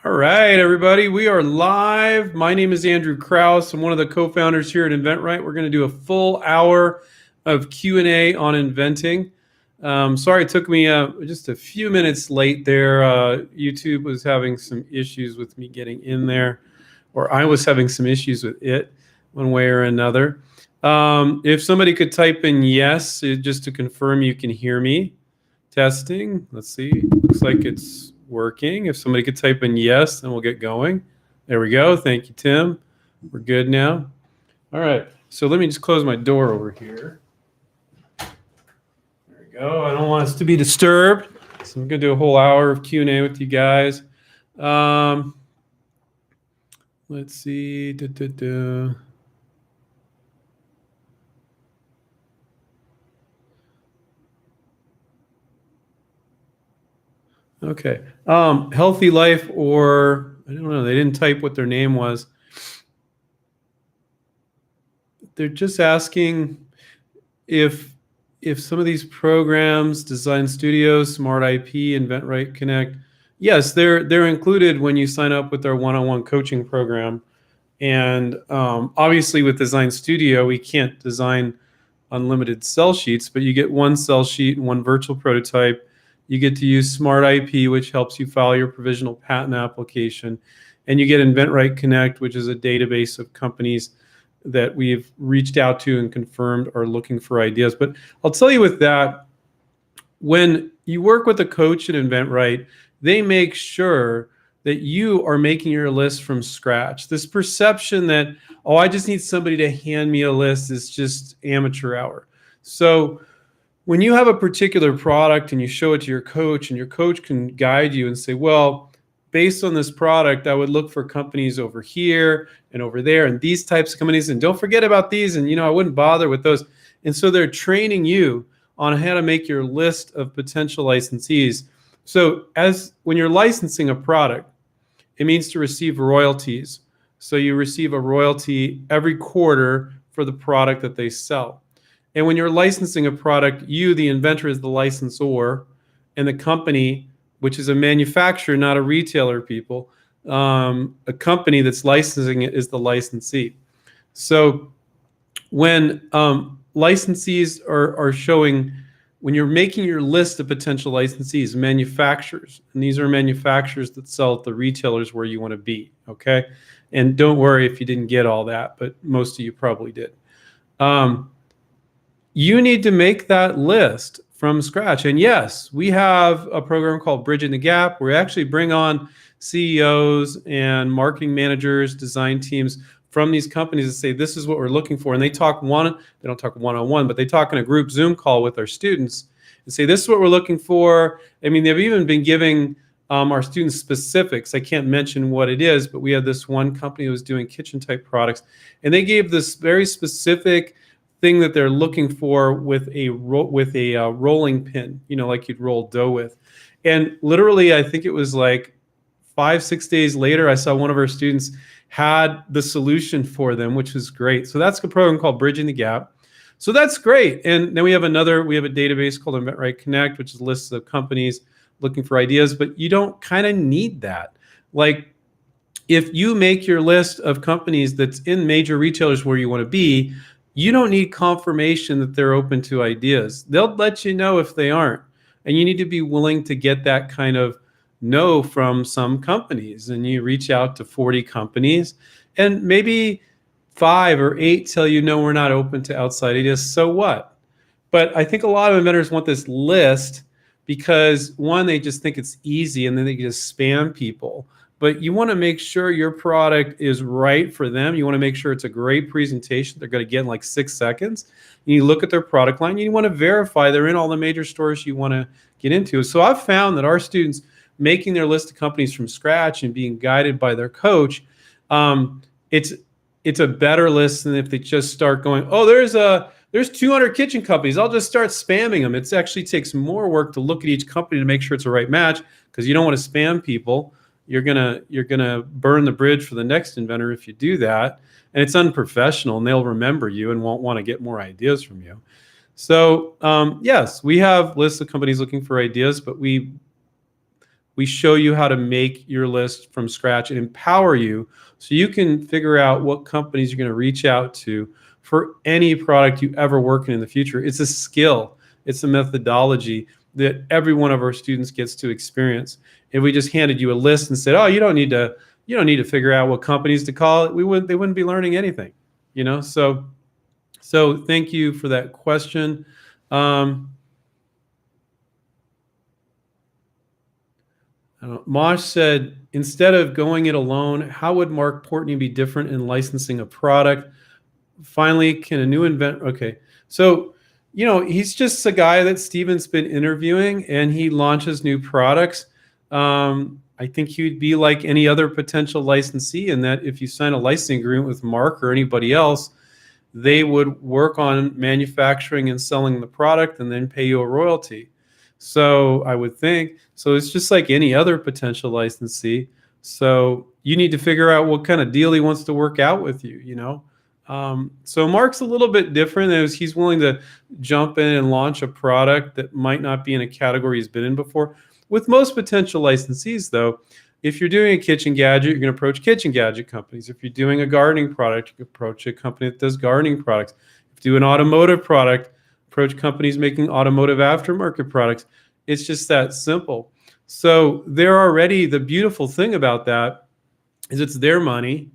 All right, everybody, we are live. My name is Andrew Krauss. I'm one of the co-founders here at inventRight. We're going to do a full hour of Q&A on inventing. Sorry it took me just a few minutes late there. YouTube was having some issues with me getting in there, or I was having some issues with it one way or another. If somebody could type in yes, just to confirm you can hear me. Testing. Let's see. Looks like it's working. If somebody could type in yes, then we'll get going. There we go. Thank you, Tim. We're good now. All right. So let me just close my door over here. There we go. I don't want us to be disturbed. So I'm going to do a whole hour of Q&A with you guys. Let's see. Okay. Healthy Life, or I don't know, they didn't type what their name was. They're just asking if some of these programs, Design Studio, Smart IP, inventRight Connect, yes, they're included when you sign up with our one-on-one coaching program. And obviously with Design Studio, we can't design unlimited cell sheets, but you get one cell sheet and one virtual prototype. You get to use Smart IP, which helps you file your provisional patent application. And you get inventRight Connect, which is a database of companies that we've reached out to and confirmed are looking for ideas. But I'll tell you with that, when you work with a coach at inventRight, they make sure that you are making your list from scratch. This perception that, oh, I just need somebody to hand me a list is just amateur hour. So when you have a particular product and you show it to your coach, and your coach can guide you and say, well, based on this product, I would look for companies over here and over there and these types of companies, and don't forget about these, and I wouldn't bother with those. And so they're training you on how to make your list of potential licensees. So when you're licensing a product, it means to receive royalties. So you receive a royalty every quarter for the product that they sell. And when you're licensing a product, you, the inventor, is the licensor, and the company, which is a manufacturer, not a retailer, people, a company that's licensing it is the licensee. So when licensees are showing, when you're making your list of potential licensees, manufacturers, and these are manufacturers that sell at the retailers where you want to be, okay? And don't worry if you didn't get all that, but most of you probably did. You need to make that list from scratch. And yes, we have a program called Bridging the Gap, where we actually bring on CEOs and marketing managers, design teams from these companies and say, this is what we're looking for. And they don't talk one-on-one, but they talk in a group Zoom call with our students and say, this is what we're looking for. I mean, they've even been giving our students specifics. I can't mention what it is, but we had this one company that was doing kitchen type products, and they gave this very specific thing that they're looking for with a rolling pin, like you'd roll dough with. And literally, I think it was like 5-6 days later, I saw one of our students had the solution for them, which was great. So that's a program called Bridging the Gap. So that's great. And then we have a database called inventRight Connect, which is lists of companies looking for ideas, but you don't kind of need that. Like, if you make your list of companies that's in major retailers where you want to be, you don't need confirmation that they're open to ideas. They'll let you know if they aren't. And you need to be willing to get that kind of no from some companies. And you reach out to 40 companies, and maybe 5 or 8 tell you, no, we're not open to outside ideas. So what? But I think a lot of inventors want this list because, one, they just think it's easy, and then they can just spam people. But you want to make sure your product is right for them. You want to make sure it's a great presentation they're going to get in like 6 seconds. You look at their product line. You want to verify they're in all the major stores you want to get into. So I've found that our students making their list of companies from scratch and being guided by their coach, it's a better list than if they just start going, oh, there's 200 kitchen companies, I'll just start spamming them. It actually takes more work to look at each company to make sure it's a right match, because you don't want to spam people. You're gonna burn the bridge for the next inventor if you do that, and it's unprofessional, and they'll remember you and won't want to get more ideas from you. So yes, we have lists of companies looking for ideas, but we We show you how to make your list from scratch and empower you so you can figure out what companies you're going to reach out to for any product you ever work in the future. It's a skill. It's a methodology that every one of our students gets to experience. If we just handed you a list and said, "Oh, you don't need to figure out what companies to call," they wouldn't be learning anything, you know? So thank you for that question. Mosh said, instead of going it alone, how would Mark Portney be different in licensing a product? Finally, can a new okay. So, he's just a guy that Steven's been interviewing, and he launches new products. I think he would be like any other potential licensee in that if you sign a licensing agreement with Mark or anybody else, they would work on manufacturing and selling the product and then pay you a royalty. So I would think, so it's just like any other potential licensee. So you need to figure out what kind of deal he wants to work out with you, So Mark's a little bit different as he's willing to jump in and launch a product that might not be in a category he's been in before. With most potential licensees, though, if you're doing a kitchen gadget, you're going to approach kitchen gadget companies. If you're doing a gardening product, you can approach a company that does gardening products. If you do an automotive product, approach companies making automotive aftermarket products. It's just that simple. So they're already, the beautiful thing about that is it's their money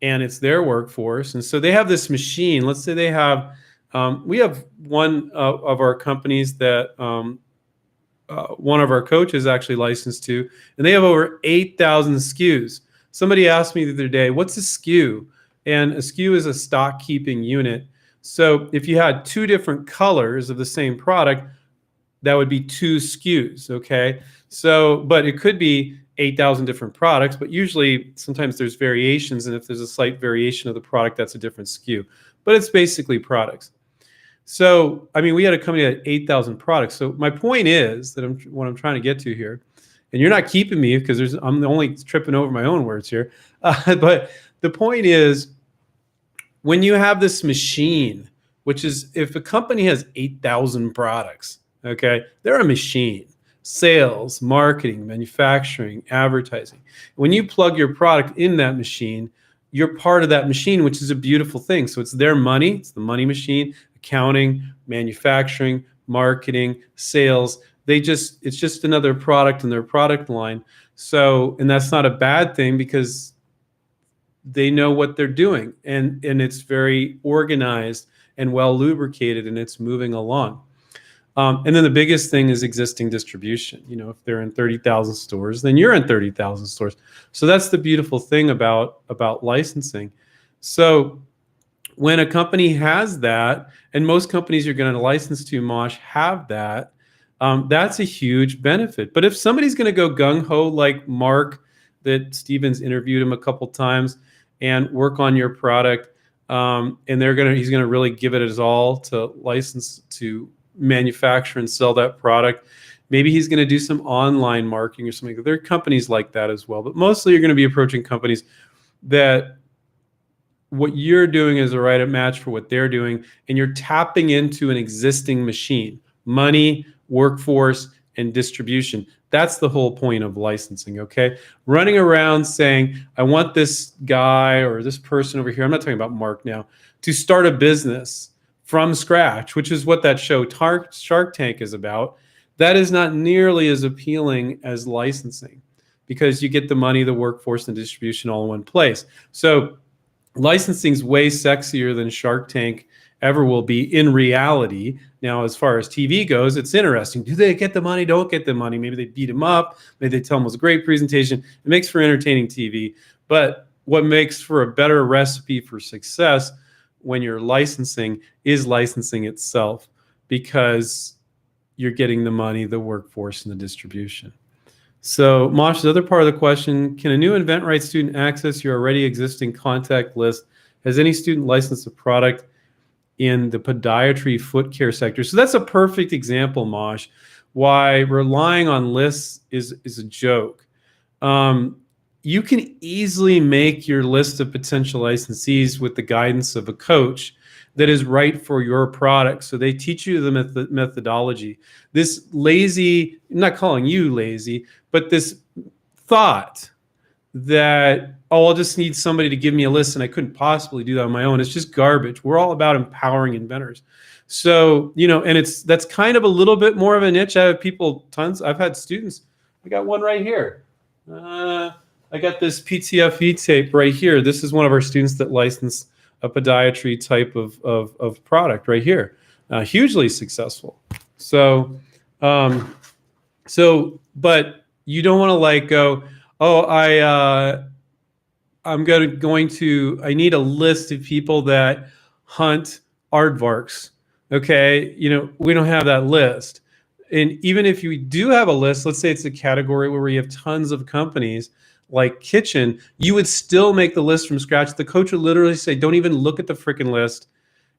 and it's their workforce. And so they have this machine. Let's say they have, we have one of our companies that one of our coaches actually licensed to, and they have over 8,000 SKUs. Somebody asked me the other day, what's a SKU? And a SKU is a stock keeping unit. So if you had two different colors of the same product, that would be two SKUs, okay? So, but it could be 8,000 different products, but usually sometimes there's variations, and if there's a slight variation of the product, that's a different SKU. But it's basically products. So, I mean, we had a company that had 8,000 products. So my point is that what I'm trying to get to here, and you're not keeping me because I'm only tripping over my own words here, but the point is, when you have this machine, which is if a company has 8,000 products, okay, they're a machine. Sales, marketing, manufacturing, advertising. When you plug your product in that machine, you're part of that machine, which is a beautiful thing. So it's their money, it's the money machine, accounting, manufacturing, marketing, sales. It's just another product in their product line. So, and that's not a bad thing because they know what they're doing, and it's very organized and well lubricated, and it's moving along. And then the biggest thing is existing distribution. If they're in 30,000 stores, then you're in 30,000 stores. So that's the beautiful thing about licensing. So when a company has that, and most companies you're going to license to, Mosh, have that, that's a huge benefit. But if somebody's going to go gung-ho like Mark, that Steven's interviewed him a couple times, and work on your product, and he's going to really give it his all to license to manufacture and sell that product. Maybe he's going to do some online marketing or something. There are companies like that as well, but mostly you're going to be approaching companies that what you're doing is a right match for what they're doing, and you're tapping into an existing machine, money, workforce, and distribution. That's the whole point of licensing, okay? Running around saying, I want this guy or this person over here, I'm not talking about Mark now, to start a business from scratch, which is what that show Shark Tank is about. That is not nearly as appealing as licensing because you get the money, the workforce, and distribution all in one place. So licensing is way sexier than Shark Tank ever will be in reality. Now, as far as TV goes, it's interesting. Do they get the money? Don't get the money? Maybe they beat him up. Maybe they tell him it was a great presentation. It makes for entertaining TV. But what makes for a better recipe for success when you're licensing is licensing itself, because you're getting the money, the workforce, and the distribution. So, Mosh, the other part of the question, can a new inventRight student access your already existing contact list? Has any student licensed a product in the podiatry foot care sector? So that's a perfect example, Mosh, why relying on lists is a joke. You can easily make your list of potential licensees with the guidance of a coach that is right for your product. So they teach you the methodology. This lazy, I'm not calling you lazy, but this thought that, oh, I'll just need somebody to give me a list and I couldn't possibly do that on my own. It's just garbage. We're all about empowering inventors. So, and that's kind of a little bit more of a niche. I have people, tons. I've had students. I got one right here. I got this PTFE tape right here. This is one of our students that licensed a podiatry type of product right here. Hugely successful. So, but you don't want to go, oh, I need a list of people that hunt aardvarks. Okay, we don't have that list. And even if you do have a list, let's say it's a category where we have tons of companies like kitchen, you would still make the list from scratch. The coach would literally say, don't even look at the freaking list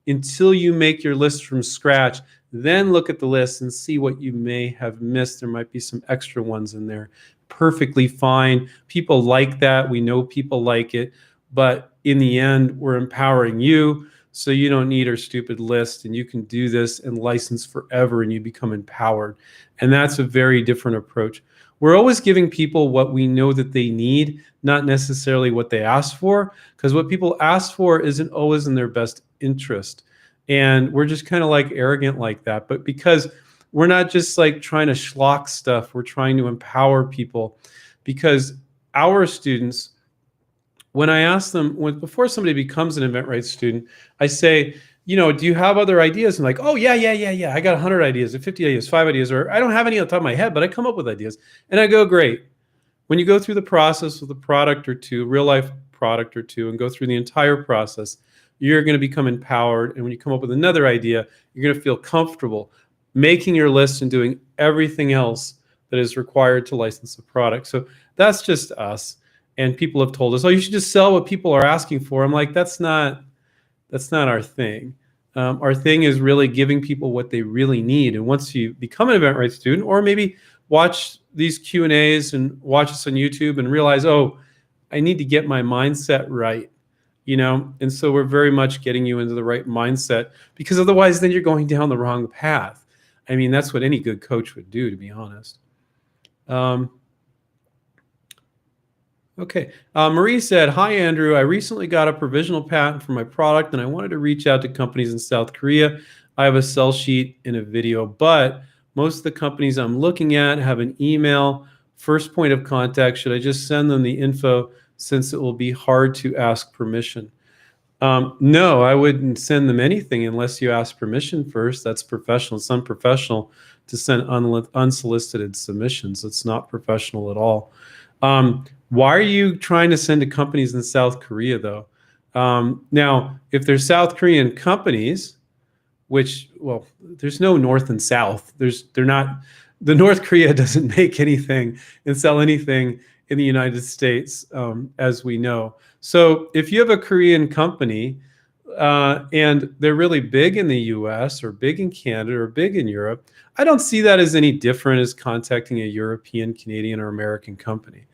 until you make your list from scratch. Then look at the list and see what you may have missed. There might be some extra ones in there. Perfectly fine. People like that. We know people like it. But in the end, we're empowering you, so you don't need our stupid list, and you can do this and license forever, and you become empowered. And that's a very different approach. We're always giving people what we know that they need, not necessarily what they ask for, because what people ask for isn't always in their best interest. And we're just kind of arrogant like that. But because we're not just trying to schlock stuff, we're trying to empower people. Because our students, when I ask them, before somebody becomes an inventRight student, I say, do you have other ideas? And oh, yeah. I got 100 ideas, or 50 ideas, 5 ideas, or I don't have any on the top of my head, but I come up with ideas. And I go, great. When you go through the process with a product or two, real life product or two, and go through the entire process, you're going to become empowered. And when you come up with another idea, you're going to feel comfortable making your list and doing everything else that is required to license a product. So that's just us. And people have told us, oh, you should just sell what people are asking for. I'm like, that's not our thing. Our thing is really giving people what they really need. And once you become an inventRight student, or maybe watch these Q&As and watch us on YouTube and realize, oh, I need to get my mindset right, And so we're very much getting you into the right mindset, because otherwise then you're going down the wrong path. I mean, that's what any good coach would do, to be honest. Okay. Marie said, hi, Andrew. I recently got a provisional patent for my product, and I wanted to reach out to companies in South Korea. I have a sell sheet and a video, but most of the companies I'm looking at have an email. First point of contact, should I just send them the info, since it will be hard to ask permission? No, I wouldn't send them anything unless you ask permission first. That's professional. It's unprofessional to send unsolicited submissions. It's not professional at all. Why are you trying to send to companies in South Korea, though? Now, if they're South Korean companies, which, well, there's no North and South. They're not. The North Korea doesn't make anything and sell anything in the United States, as we know. So if you have a Korean company and they're really big in the US or big in Canada or big in Europe, I don't see that as any different as contacting a European, Canadian, or American company.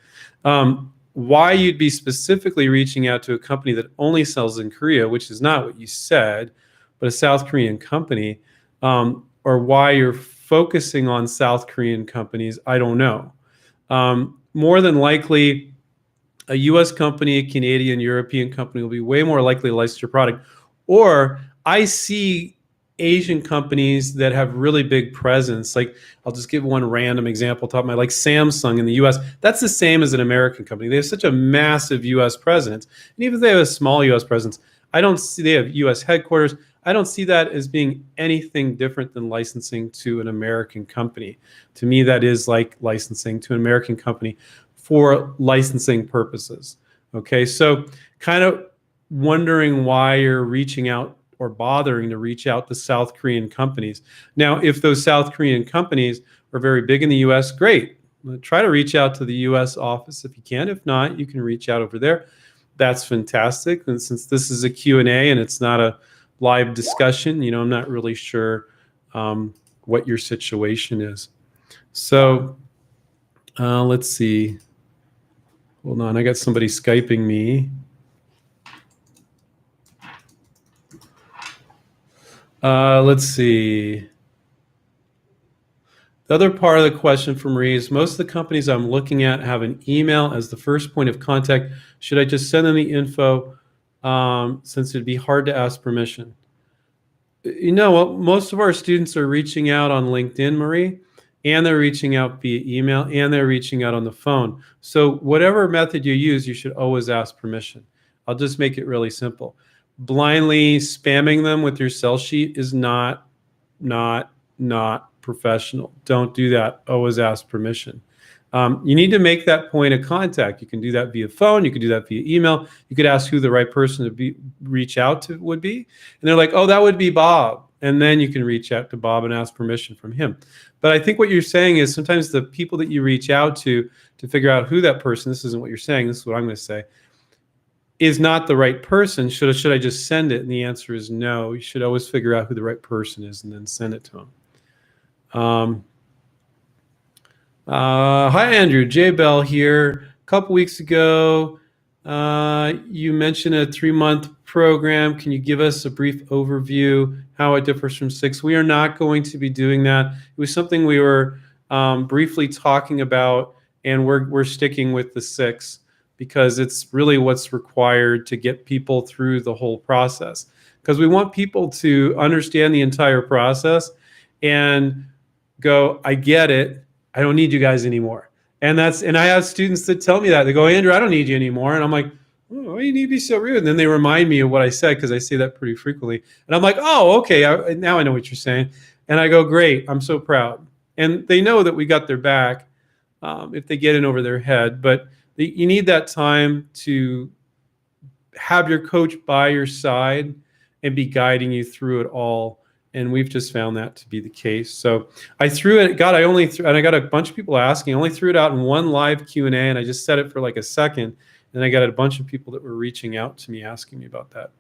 Why you'd be specifically reaching out to a company that only sells in Korea, which is not what you said, but a South Korean company, or why you're focusing on South Korean companies, I don't know. More than likely, a US company, a Canadian, European company will be way more likely to license your product. Or I see Asian companies that have really big presence. I'll just give one random example, top of my, Samsung in the US. That's the same as an American company. They have such a massive US presence. And even if they have a small US presence, I don't see, they have US headquarters. I don't see that as being anything different than licensing to an American company. To me, that is like licensing to an American company for licensing purposes. Okay, so kind of wondering why you're reaching out or bothering to reach out to South Korean companies. Now, if those South Korean companies are very big in the US, great. Try to reach out to the US office if you can. If not, you can reach out over there. That's fantastic. And since this is a Q&A and it's not a live discussion, I'm not really sure what your situation is. So let's see. Hold on, I got somebody Skyping me. Let's see. The other part of the question from Marie is most of the companies I'm looking at have an email as the first point of contact. Should I just send them the info since it'd be hard to ask permission? You know what? Most of our students are reaching out on LinkedIn, Marie, and they're reaching out via email, and they're reaching out on the phone. So whatever method you use, you should always ask permission. I'll just make it really simple. Blindly spamming them with your sell sheet is not professional. Don't do that. Always ask permission. You need to make that point of contact. You can do that via phone. You can do that via email. You could ask who the right person to reach out to would be. And they're like, oh, that would be Bob. And then you can reach out to Bob and ask permission from him. But I think what you're saying is sometimes the people that you reach out to figure out who that person, this isn't what you're saying, this is what I'm going to say, is not the right person. Should I just send it? And the answer is no. You should always figure out who the right person is and then send it to them. Hi, Andrew. Jay Bell here. A couple weeks ago, you mentioned a 3-month program. Can you give us a brief overview how it differs from 6? We are not going to be doing that. It was something we were briefly talking about, and we're sticking with the 6 because it's really what's required to get people through the whole process. Because we want people to understand the entire process and go, I get it. I don't need you guys anymore. And I have students that tell me that. They go, Andrew, I don't need you anymore. And I'm like, oh, why do you need to be so rude? And then they remind me of what I said because I say that pretty frequently. And I'm like, oh, okay, now I know what you're saying. And I go, great, I'm so proud. And they know that we got their back if they get in over their head. But you need that time to have your coach by your side and be guiding you through it all. And we've just found that to be the case. So I threw it. God, and I got a bunch of people asking. I only threw it out in one live Q&A, and I just set it for like a second. And I got a bunch of people that were reaching out to me asking me about that.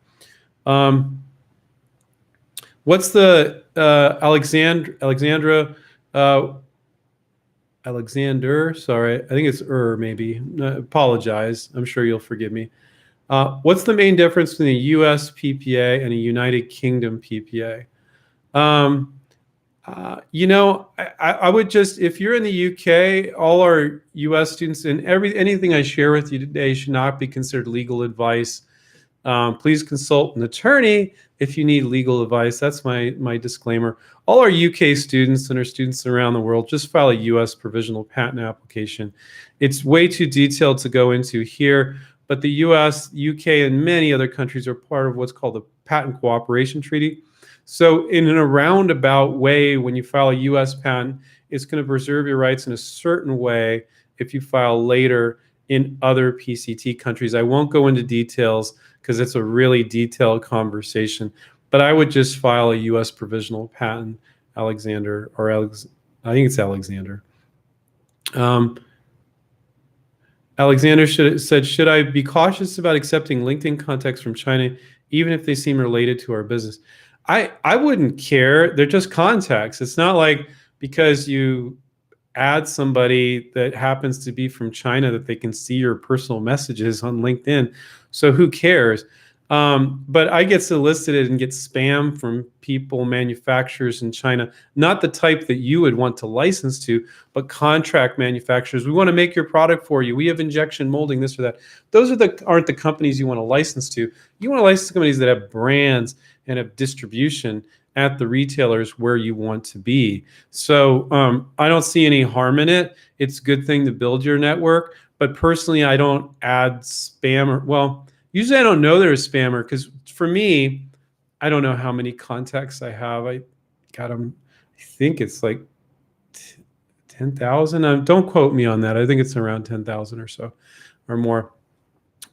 What's the Alexander? Sorry, I think it's maybe. Apologize. I'm sure you'll forgive me. What's the main difference between a U.S. PPA and a United Kingdom PPA? I would just, if you're in the UK, all our US students and anything I share with you today should not be considered legal advice. Please consult an attorney if you need legal advice. That's my disclaimer. All our UK students and our students around the world, just file a US provisional patent application. It's way too detailed to go into here, but the US, UK, and many other countries are part of what's called the Patent Cooperation Treaty. So in a roundabout way, when you file a U.S. patent, it's going to preserve your rights in a certain way if you file later in other PCT countries. I won't go into details because it's a really detailed conversation, but I would just file a U.S. provisional patent, Alexander, or I think it's Alexander. Alexander said, should I be cautious about accepting LinkedIn contacts from China, even if they seem related to our business? I wouldn't care. They're just contacts. It's not like because you add somebody that happens to be from China that they can see your personal messages on LinkedIn. So who cares? But I get solicited and get spam from people, manufacturers in China, not the type that you would want to license to, but contract manufacturers. We want to make your product for you. We have injection molding, this or that. Those aren't the companies you want to license to. You want to license companies that have brands and have distribution at the retailers where you want to be. So I don't see any harm in it. It's a good thing to build your network. But personally, I don't add spam usually I don't know they're a spammer because for me, I don't know how many contacts I have. I got them, I think it's like 10,000. Don't quote me on that. I think it's around 10,000 or so or more.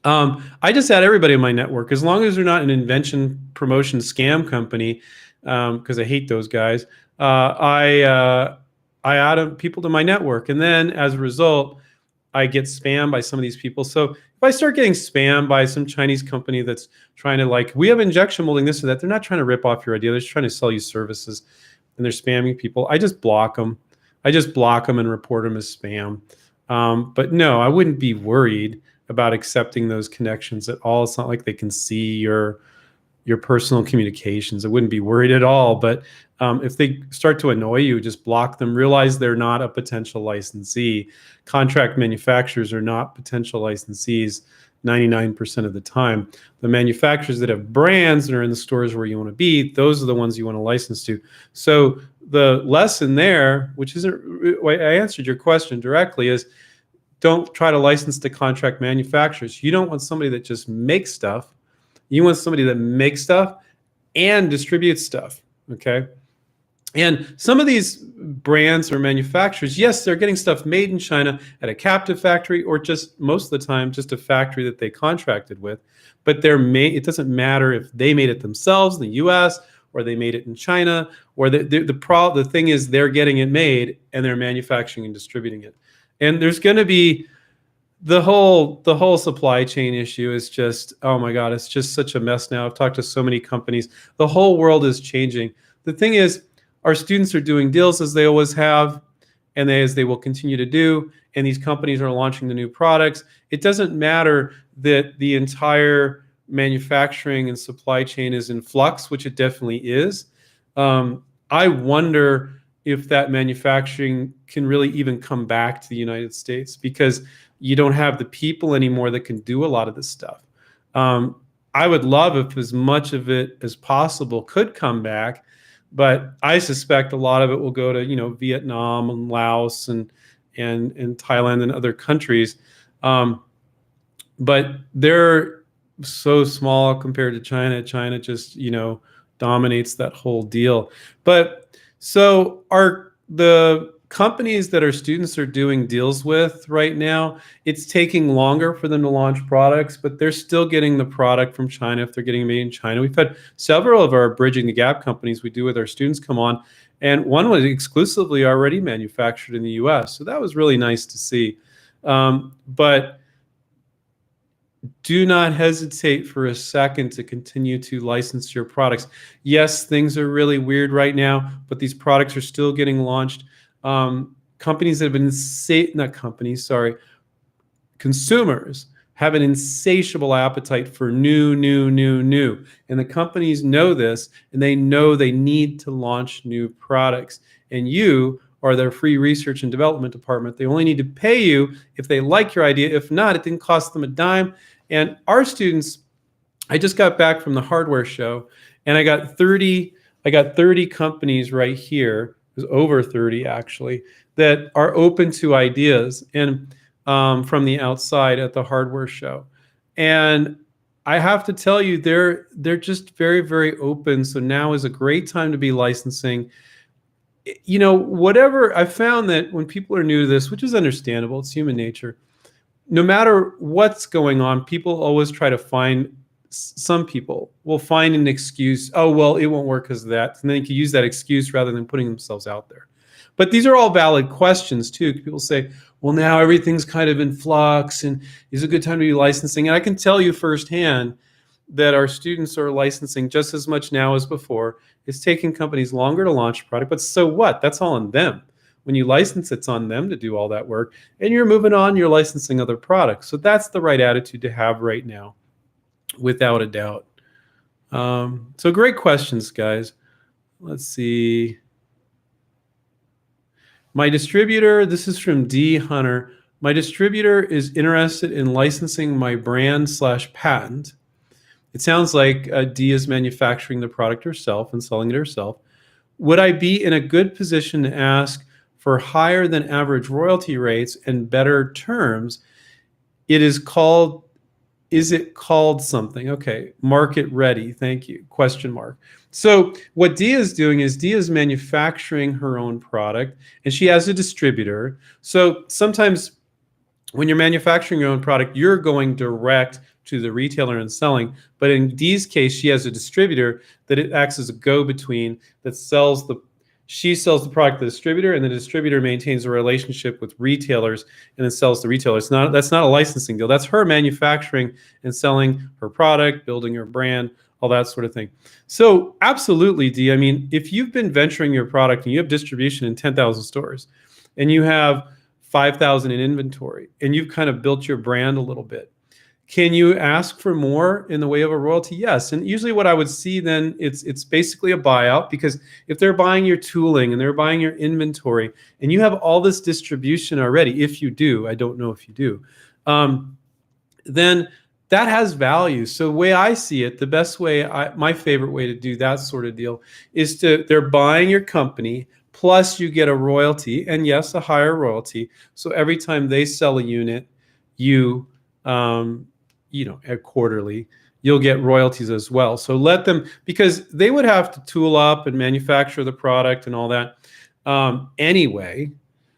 I just add everybody in my network as long as they're not an invention promotion scam company, because I hate those guys. I add people to my network, and then as a result, I get spammed by some of these people. So if I start getting spammed by some Chinese company that's trying to we have injection molding, this or that, they're not trying to rip off your idea. They're just trying to sell you services, and they're spamming people. I just block them. I just block them and report them as spam. But no, I wouldn't be worried about accepting those connections at all. It's not like they can see your your personal communications. I wouldn't be worried at all. But if they start to annoy you, just block them. Realize they're not a potential licensee. Contract manufacturers are not potential licensees 99% of the time. The manufacturers that have brands and are in the stores where you want to be, those are the ones you want to license to. So the lesson there, which isn't, I answered your question directly, is don't try to license to contract manufacturers. You don't want somebody that just makes stuff. You want somebody that makes stuff and distributes stuff, okay? And some of these brands or manufacturers, yes, they're getting stuff made in China at a captive factory, or just most of the time just a factory that they contracted with. But it doesn't matter if they made it themselves in the U.S. or they made it in China, or the thing is they're getting it made and they're manufacturing and distributing it. And there's going to be the whole supply chain issue is just, oh my God, it's just such a mess now. I've talked to so many companies. The whole world is changing. The thing is, our students are doing deals as they always have, and as they will continue to do, and these companies are launching the new products. It doesn't matter that the entire manufacturing and supply chain is in flux, which it definitely is. I wonder if that manufacturing can really even come back to the United States, because you don't have the people anymore that can do a lot of this stuff. I would love if as much of it as possible could come back, but I suspect a lot of it will go to, Vietnam and Laos and Thailand and other countries. But they're so small compared to China. China just, dominates that whole deal. But so the companies that our students are doing deals with right now, it's taking longer for them to launch products, but they're still getting the product from China if they're getting made in China. We've had several of our Bridging the Gap companies we do with our students come on, and one was exclusively already manufactured in the US. So that was really nice to see. But do not hesitate for a second to continue to license your products. Yes, things are really weird right now, but these products are still getting launched. Companies that have been consumers have an insatiable appetite for new. And the companies know this, and they know they need to launch new products. And you are their free research and development department. They only need to pay you if they like your idea. If not, it didn't cost them a dime. And our students, I just got back from the hardware show, and I got 30 companies right here. There's over 30 actually that are open to ideas and from the outside at the hardware show. And I have to tell you, they're just very, very open. So now is a great time to be licensing. Whatever, I found that when people are new to this, which is understandable, it's human nature, no matter what's going on, people always try to some people will find an excuse. Oh, well, it won't work because of that. And then they can use that excuse rather than putting themselves out there. But these are all valid questions too. People say, well, now everything's kind of in flux and is a good time to be licensing. And I can tell you firsthand that our students are licensing just as much now as before. It's taking companies longer to launch a product, but so what? That's all on them. When you license, it's on them to do all that work. And you're moving on, you're licensing other products. So that's the right attitude to have right now, without a doubt. So great questions, guys. Let's see. My distributor, this is from D. Hunter. My distributor is interested in licensing my brand/patent. It sounds like D is manufacturing the product herself and selling it herself. Would I be in a good position to ask for higher than average royalty rates and better terms? Is it called something? Okay, market ready, thank you, question mark. So what Dia is doing is Dia is manufacturing her own product, and she has a distributor. So sometimes when you're manufacturing your own product, you're going direct to the retailer and selling. But in Dee's case, she has a distributor that it acts as a go-between that she sells the product to the distributor, and the distributor maintains a relationship with retailers and then sells to retailers. That's not a licensing deal. That's her manufacturing and selling her product, building her brand, all that sort of thing. So absolutely, Dee. I mean, if you've been venturing your product and you have distribution in 10,000 stores and you have 5,000 in inventory and you've kind of built your brand a little bit, Can you ask for more in the way of a royalty? Yes. And usually what I would see then, it's basically a buyout, because if they're buying your tooling and they're buying your inventory and you have all this distribution already, if you do, I don't know if you do, then that has value. So the way I see it, the best way, my favorite way to do that sort of deal is they're buying your company, plus you get a royalty, and yes, a higher royalty. So every time they sell a unit, you, at quarterly, you'll get royalties as well. So let them, because they would have to tool up and manufacture the product and all that anyway.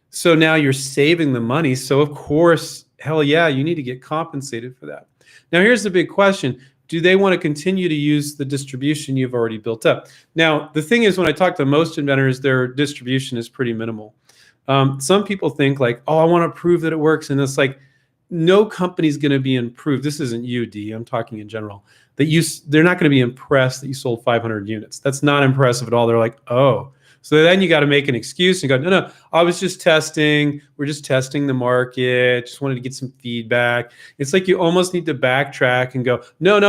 So now you're saving the money. So of course, hell yeah, you need to get compensated for that. Now here's the big question. Do they want to continue to use the distribution you've already built up? Now, the thing is, when I talk to most inventors, their distribution is pretty minimal. Some people think like, oh, I want to prove that it works. And it's like, no company's going to be improved. This isn't you, D. I'm talking in general. They're not going to be impressed that you sold 500 units. That's not impressive at all. They're like, oh. So then you got to make an excuse and go, no, I was just testing. We're just testing the market. Just wanted to get some feedback. It's like you almost need to backtrack and go, no,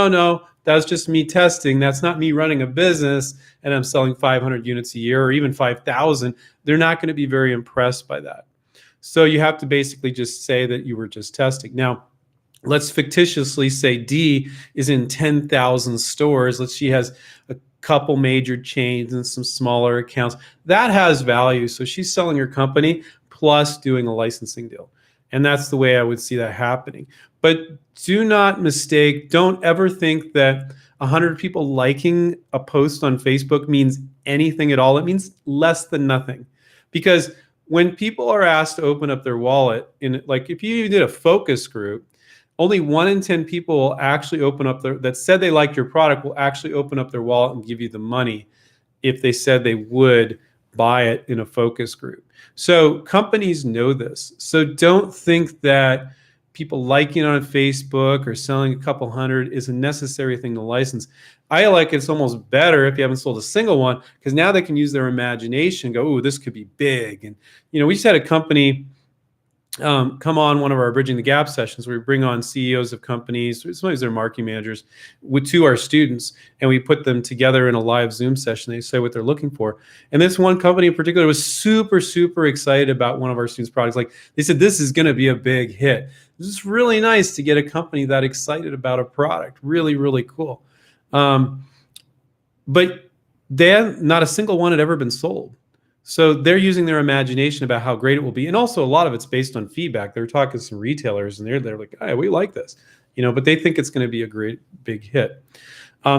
that was just me testing. That's not me running a business and I'm selling 500 units a year or even 5,000. They're not going to be very impressed by that. So you have to basically just say that you were just testing. Now, let's fictitiously say D is in 10,000 stores. She has a couple major chains and some smaller accounts. That has value. So she's selling her company plus doing a licensing deal. And that's the way I would see that happening. But do not mistake, don't ever think that 100 people liking a post on Facebook means anything at all. It means less than nothing. Because when people are asked to open up their wallet, like if you did a focus group, only 1 in 10 people will actually open up that said they liked your product will actually open up their wallet and give you the money if they said they would buy it in a focus group. So companies know this. So don't think that people liking on Facebook or selling a couple hundred is a necessary thing to license. I like it's almost better if you haven't sold a single one, because now they can use their imagination and go, oh, this could be big. And we just had a company come on one of our Bridging the Gap sessions where we bring on CEOs of companies, sometimes they're marketing managers, to our students, and we put them together in a live Zoom session. They say what they're looking for. And this one company in particular was super, super excited about one of our students' products. Like they said, this is going to be a big hit. This is really nice to get a company that excited about a product. Really, really cool. But not a single one had ever been sold. So they're using their imagination about how great it will be. And also a lot of it's based on feedback. They're talking to some retailers and they're like, hey, we like this, but they think it's going to be a great big hit.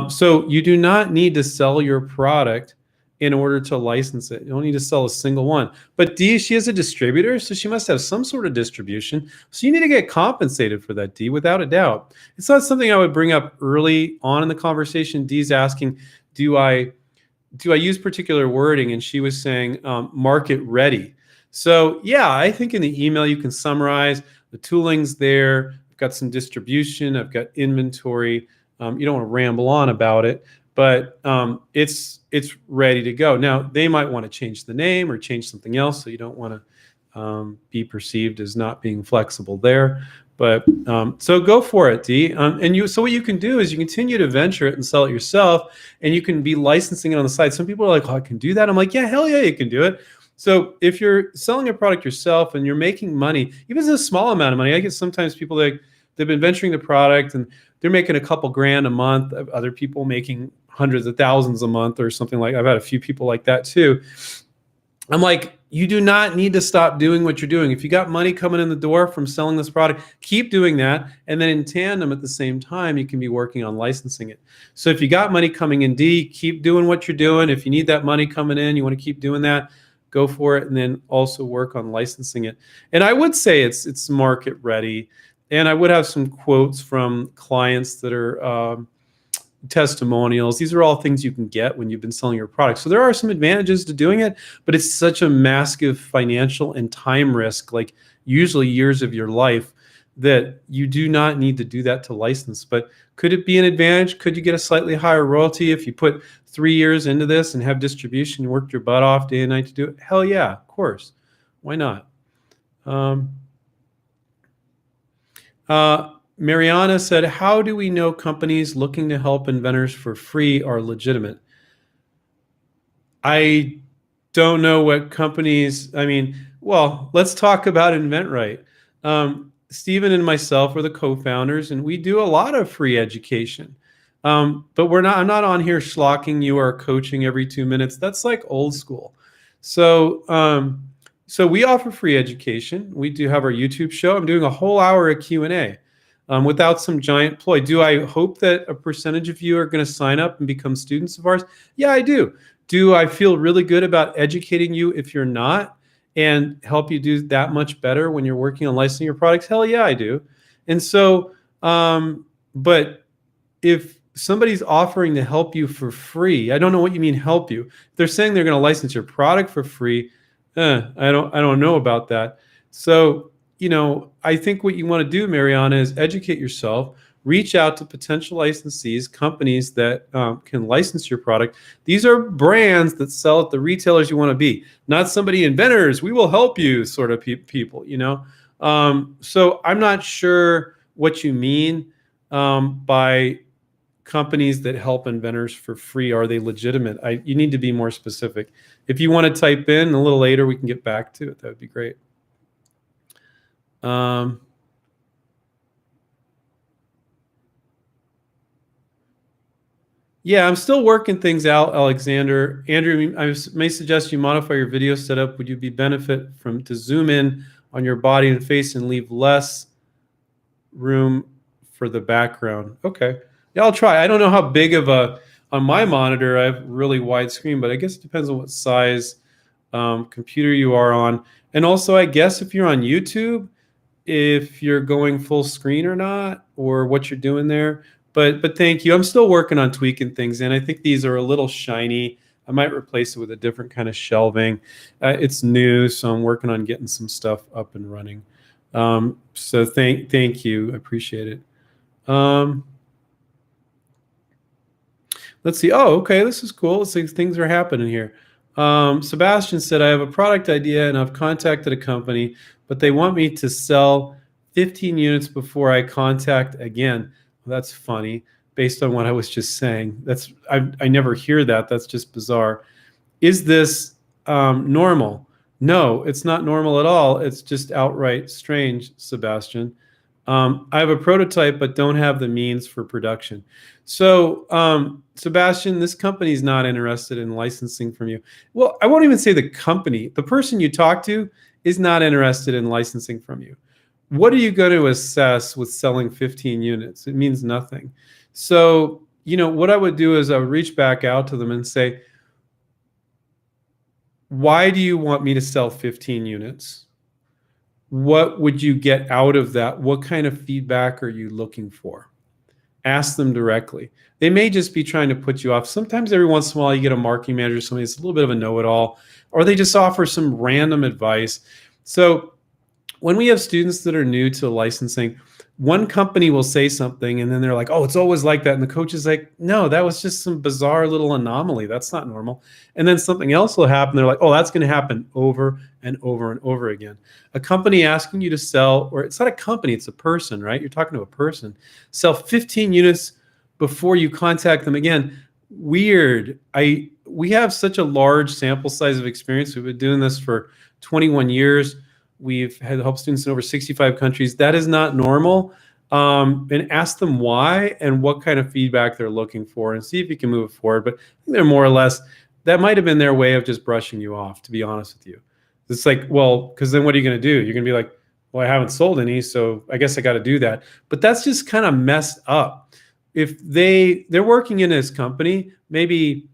So you do not need to sell your product in order to license it. You don't need to sell a single one. But D, she is a distributor, so she must have some sort of distribution. So you need to get compensated for that, D, without a doubt. It's not something I would bring up early on in the conversation. D's asking, do I use particular wording? And she was saying market ready. So yeah, I think in the email you can summarize the tooling's there. I've got some distribution. I've got inventory. You don't want to ramble on about it, but it's ready to go. Now they might want to change the name or change something else, so you don't want to be perceived as not being flexible there. But so go for it, D. So what you can do is you continue to venture it and sell it yourself, and you can be licensing it on the side. Some people are like, oh, I can do that. I'm like, yeah, hell yeah, you can do it. So if you're selling a product yourself and you're making money, even if it's a small amount of money, I guess sometimes people they've been venturing the product and they're making a couple grand a month. Other people making hundreds of thousands a month or something like. I've had a few people like that too. I'm like, you do not need to stop doing what you're doing. If you got money coming in the door from selling this product, keep doing that. And then in tandem at the same time, you can be working on licensing it. So if you got money coming in, D, keep doing what you're doing. If you need that money coming in, you want to keep doing that, go for it. And then also work on licensing it. And I would say it's market ready. And I would have some quotes from clients that are testimonials. These are all things you can get when you've been selling your product. So there are some advantages to doing it, but it's such a massive financial and time risk, like usually years of your life, that you do not need to do that to license. But could it be an advantage? Could you get a slightly higher royalty if you put 3 years into this and have distribution, you worked your butt off day and night to do it? Hell yeah, of course. Why not? Mariana said, how do we know companies looking to help inventors for free are legitimate? I don't know what companies, I mean, well, let's talk about inventRight. Stephen and myself are the co-founders, and we do a lot of free education. But I'm not on here schlocking you or coaching every 2 minutes. That's like old school. So we offer free education. We do have our YouTube show. I'm doing a whole hour of Q&A without some giant ploy. Do I hope that a percentage of you are going to sign up and become students of ours? Yeah, I do. Do I feel really good about educating you if you're not and help you do that much better when you're working on licensing your products? Hell yeah, I do. And so, but if somebody's offering to help you for free, I don't know what you mean help you. If they're saying they're going to license your product for free, I don't know about that. So, I think what you want to do, Mariana, is educate yourself. Reach out to potential licensees, companies that can license your product. These are brands that sell at the retailers you want to be, not somebody inventors. We will help you sort of people, So I'm not sure what you mean by companies that help inventors for free. Are they legitimate? You need to be more specific. If you want to type in a little later, we can get back to it. That would be great. Yeah, I'm still working things out, Alexander. Andrew, I may suggest you modify your video setup. Would you be benefit from to zoom in on your body and face and leave less room for the background? Okay. Yeah, I'll try. I don't know how big of on my monitor, I have really wide screen, but I guess it depends on what size computer you are on. And also, I guess if you're on YouTube, if you're going full screen or not, or what you're doing there. But thank you. I'm still working on tweaking things, and I think these are a little shiny. I might replace it with a different kind of shelving. It's new, so I'm working on getting some stuff up and running. So thank you. I appreciate it. Let's see. Oh, okay. This is cool. Let's see, things are happening here. Sebastian said, I have a product idea and I've contacted a company, but they want me to sell 15 units before I contact again. Well, that's funny based on what I was just saying. I never hear that. That's just bizarre. Is this normal? No, it's not normal at all. It's just outright strange, Sebastian. I have a prototype, but don't have the means for production. So, Sebastian, this company is not interested in licensing from you. Well, I won't even say the company. The person you talk to is not interested in licensing from you. What are you going to assess with selling 15 units? It means nothing. So, what I would do is I would reach back out to them and say, why do you want me to sell 15 units? What would you get out of that? What kind of feedback are you looking for? Ask them directly. They may just be trying to put you off. Sometimes every once in a while you get a marketing manager, somebody that's a little bit of a know-it-all, or they just offer some random advice. So when we have students that are new to licensing, one company will say something and then they're like, oh, it's always like that. And the coach is like, no, that was just some bizarre little anomaly. That's not normal. And then something else will happen. They're like, oh, that's going to happen over and over and over again. A company asking you to sell, or it's not a company, it's a person, right? You're talking to a person. Sell 15 units before you contact them again. Weird. We have such a large sample size of experience. We've been doing this for 21 years. We've had help students in over 65 countries. That is not normal. And ask them why and what kind of feedback they're looking for and see if you can move it forward. But I think they're more or less, that might have been their way of just brushing you off, to be honest with you. It's like, well, because then what are you going to do? You're going to be like, well, I haven't sold any, so I guess I got to do that. But that's just kind of messed up. If they're working in this company, maybe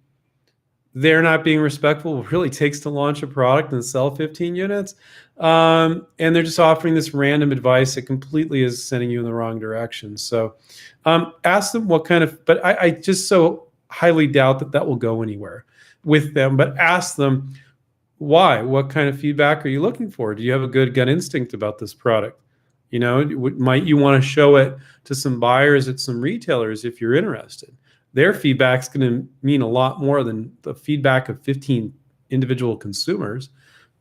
they're not being respectful what it really takes to launch a product and sell 15 units. And they're just offering this random advice that completely is sending you in the wrong direction. So ask them what kind of, but I just so highly doubt that will go anywhere with them. But ask them why, what kind of feedback are you looking for? Do you have a good gut instinct about this product? Might you want to show it to some buyers at some retailers if you're interested? Their feedback's going to mean a lot more than the feedback of 15 individual consumers.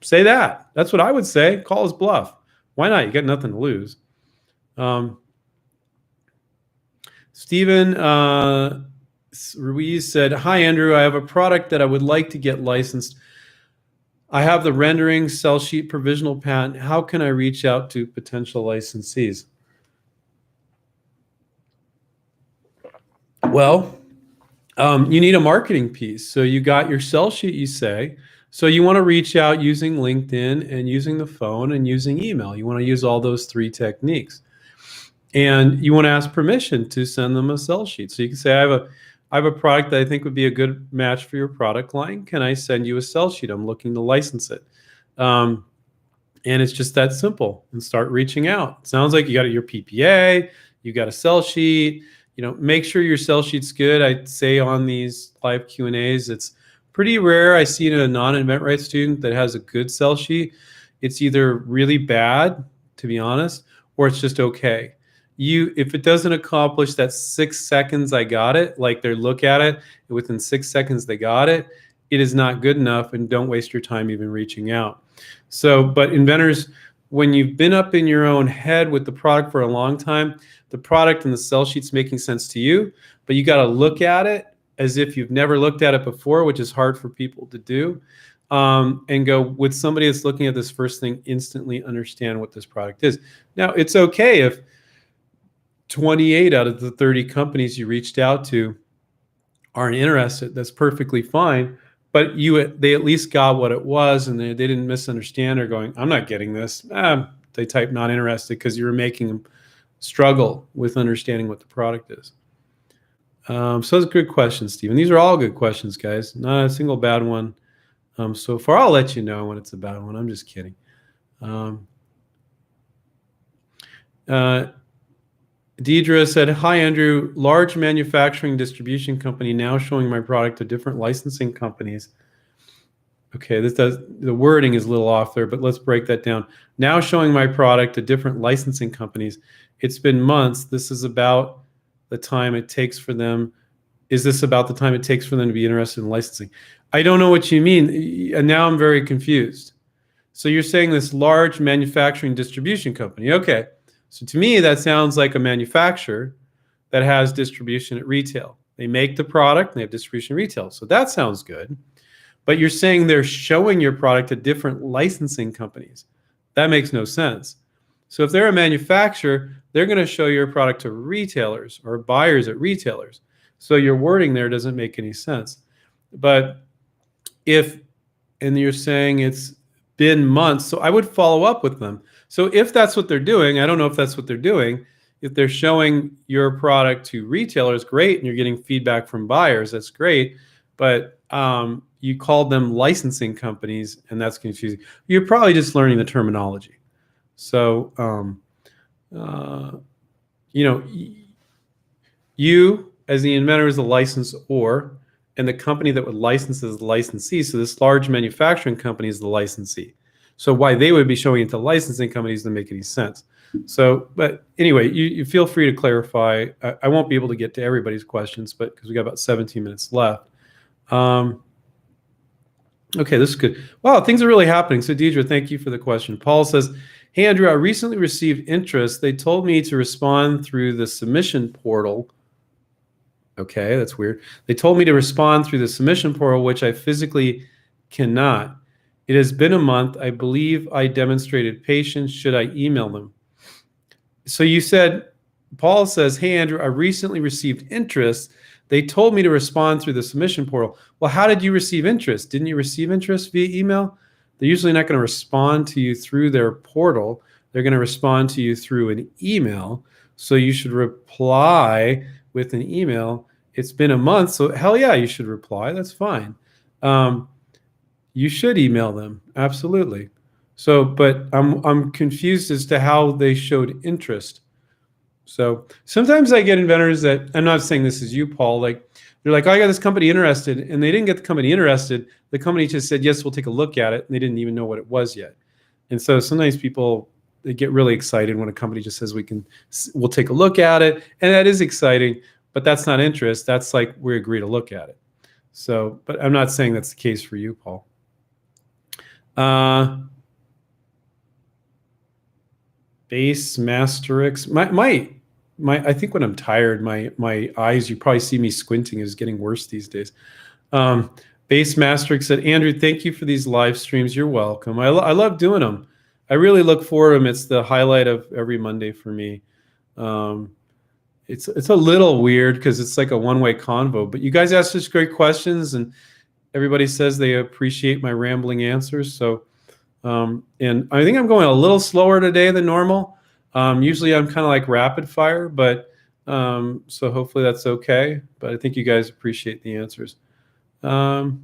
Say that. That's what I would say. Call his bluff. Why not? You got nothing to lose. Stephen Ruiz said, "Hi, Andrew. I have a product that I would like to get licensed. I have the rendering, sell sheet, provisional patent. How can I reach out to potential licensees?" Well, you need a marketing piece. So you got your sell sheet, you say. So you want to reach out using LinkedIn and using the phone and using email. You want to use all those three techniques. And you want to ask permission to send them a sell sheet. So you can say, I have a product that I think would be a good match for your product line. Can I send you a sell sheet? I'm looking to license it. And it's just that simple. And start reaching out. It sounds like you got your PPA, you got a sell sheet. Make sure your sell sheet's good. I'd say on these live Q&As, it's pretty rare I see a non-InventRight student that has a good sell sheet. It's either really bad, to be honest, or it's just okay. If it doesn't accomplish that 6 seconds I got it, like they look at it, and within 6 seconds they got it, it is not good enough, and don't waste your time even reaching out. So, but inventors, when you've been up in your own head with the product for a long time, the product and the sell sheet's making sense to you, but you got to look at it as if you've never looked at it before, which is hard for people to do, and go with somebody that's looking at this first thing, instantly understand what this product is. Now, it's okay if 28 out of the 30 companies you reached out to aren't interested. That's perfectly fine. But they at least got what it was, and they didn't misunderstand or going, I'm not getting this. They typed not interested because you were making them struggle with understanding what the product is. So that's a good question, Stephen. These are all good questions, guys. Not a single bad one so far. I'll let you know when it's a bad one. I'm just kidding. Deidre said, "Hi, Andrew. Large manufacturing distribution company now showing my product to different licensing companies." Okay, the wording is a little off there, but let's break that down. Now showing my product to different licensing companies. It's been months. This is about the time it takes for them. Is this about the time it takes for them to be interested in licensing? I don't know what you mean. And now I'm very confused. So you're saying this large manufacturing distribution company. Okay. So to me, that sounds like a manufacturer that has distribution at retail. They make the product and they have distribution at retail. So that sounds good. But you're saying they're showing your product to different licensing companies. That makes no sense. So if they're a manufacturer, they're going to show your product to retailers or buyers at retailers. So your wording there doesn't make any sense. But and you're saying it's been months, so I would follow up with them. So if that's what they're doing, I don't know if that's what they're doing. If they're showing your product to retailers, great, and you're getting feedback from buyers, that's great. But you called them licensing companies, and that's confusing. You're probably just learning the terminology. So, you as the inventor is the licensor, and the company that would license is the licensee. So this large manufacturing company is the licensee. So why they would be showing it to licensing companies doesn't make any sense. So, but anyway, you feel free to clarify. I won't be able to get to everybody's questions, but because we got about 17 minutes left. Okay, this is good. Wow, things are really happening. So Deidre, thank you for the question. Paul says, "Hey, Andrew, I recently received interest. They told me to respond through the submission portal." Okay, that's weird. "They told me to respond through the submission portal, which I physically cannot. It has been a month. I believe I demonstrated patience. Should I email them?" So you said, Paul says, "Hey, Andrew, I recently received interest. They told me to respond through the submission portal." Well, how did you receive interest? Didn't you receive interest via email? They're usually not going to respond to you through their portal. They're going to respond to you through an email. So you should reply with an email. It's been a month, so hell yeah, you should reply. That's fine. You should email them, absolutely. So, but I'm confused as to how they showed interest. So sometimes I get inventors that, I'm not saying this is you, Paul, like they're like, "Oh, I got this company interested," and they didn't get the company interested. The company just said, "Yes, we'll take a look at it," and they didn't even know what it was yet. And so sometimes people, they get really excited when a company just says, we'll take a look at it, and that is exciting, but that's not interest. That's like, we agree to look at it. So, but I'm not saying that's the case for you, Paul. Base Masterix might I think when I'm tired, my eyes, you probably see me squinting, is getting worse these days. Um, Base Master said, Andrew, thank you for these live streams. You're welcome. I love doing them. I really look forward to them. It's the highlight of every Monday for me. Um, it's a little weird because it's like a one-way convo, but you guys ask such great questions, and everybody says they appreciate my rambling answers. So, and I think I'm going a little slower today than normal. Usually I'm kind of like rapid fire, but so hopefully that's okay. But I think you guys appreciate the answers. Let's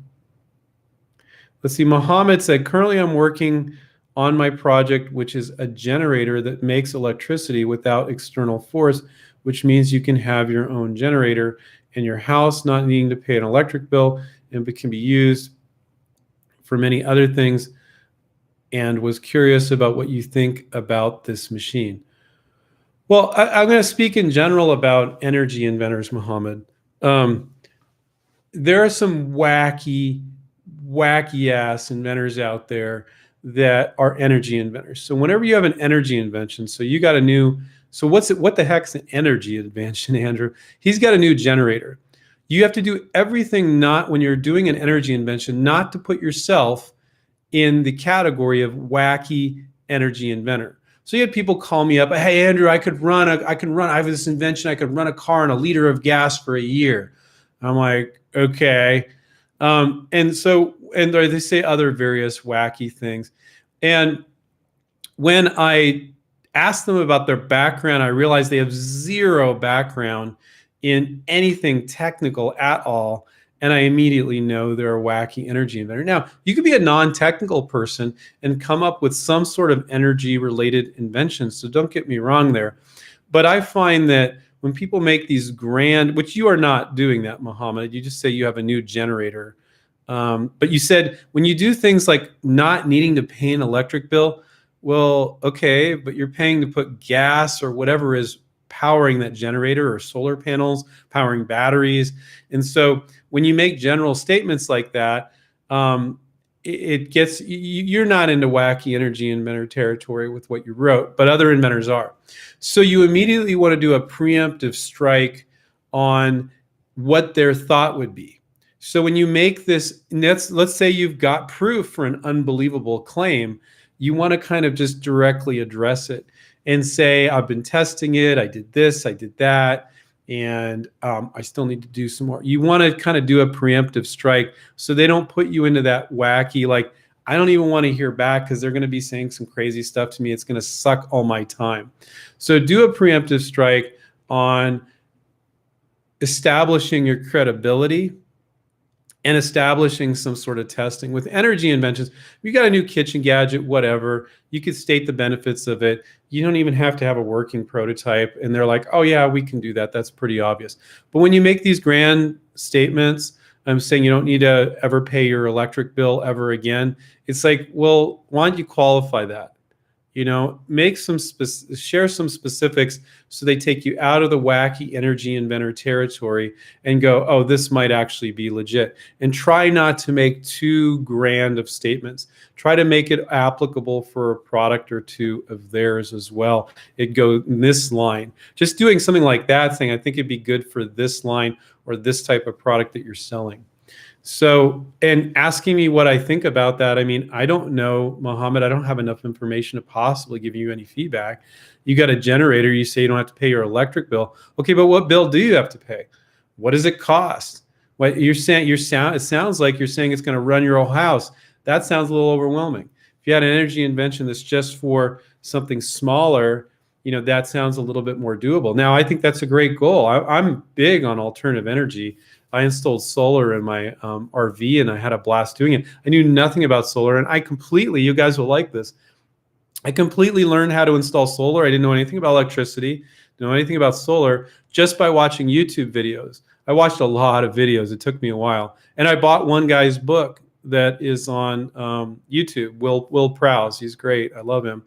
see. Mohammed said, currently I'm working on my project, which is a generator that makes electricity without external force, which means you can have your own generator in your house, not needing to pay an electric bill, and it can be used for many other things, and was curious about what you think about this machine. Well, I'm going to speak in general about energy inventors, Mohammed. There are some wacky ass inventors out there that are energy inventors. So whenever you have an energy invention, so you got a new, so what the heck's an energy invention, Andrew? He's got a new generator. You have to do everything, not when you're doing an energy invention, not to put yourself in the category of wacky energy inventor. So you had people call me up, hey Andrew, I have this invention, I could run a car on a liter of gas for a year. I'm like, okay. And they say other various wacky things. And when I asked them about their background, I realized they have zero background in anything technical at all. And I immediately know they're a wacky energy inventor. Now, you could be a non-technical person and come up with some sort of energy-related invention. So don't get me wrong there. But I find that when people make these grand, which you are not doing that, Mohammed, you just say you have a new generator. But you said when you do things like not needing to pay an electric bill, well, okay, but you're paying to put gas or whatever is powering that generator, or solar panels, powering batteries. And so when you make general statements like that, it gets, you're not into wacky energy inventor territory with what you wrote, but other inventors are. So you immediately want to do a preemptive strike on what their thought would be. So when you make this, let's say you've got proof for an unbelievable claim, you want to kind of just directly address it and say, I've been testing it, I did this, I did that, and I still need to do some more. You want to kind of do a preemptive strike so they don't put you into that wacky, like, I don't even want to hear back because they're going to be saying some crazy stuff to me. It's going to suck all my time. So do a preemptive strike on establishing your credibility and establishing some sort of testing. With energy inventions, you got a new kitchen gadget, whatever, you could state the benefits of it. You don't even have to have a working prototype. And they're like, oh yeah, we can do that. That's pretty obvious. But when you make these grand statements, I'm saying you don't need to ever pay your electric bill ever again. It's like, well, why don't you qualify that? You know, make some share some specifics so they take you out of the wacky energy inventor territory and go, oh, this might actually be legit. And try not to make too grand of statements. Try to make it applicable for a product or two of theirs as well. It go in this line. Just doing something like that, saying, I think it'd be good for this line or this type of product that you're selling. So, and asking me what I think about that, I mean, I don't know, Mohammed, I don't have enough information to possibly give you any feedback. You got a generator, you say you don't have to pay your electric bill. Okay, but what bill do you have to pay? What does it cost? What you're saying, it sounds like you're saying it's going to run your whole house. That sounds a little overwhelming. If you had an energy invention that's just for something smaller, you know, that sounds a little bit more doable. Now, I think that's a great goal. I'm big on alternative energy. I installed solar in my RV and I had a blast doing it. I knew nothing about solar, and I completely, you guys will like this, I completely learned how to install solar. I didn't know anything about electricity, didn't know anything about solar, just by watching YouTube videos. I watched a lot of videos. It took me a while. And I bought one guy's book that is on YouTube, Will Prowse. He's great. I love him.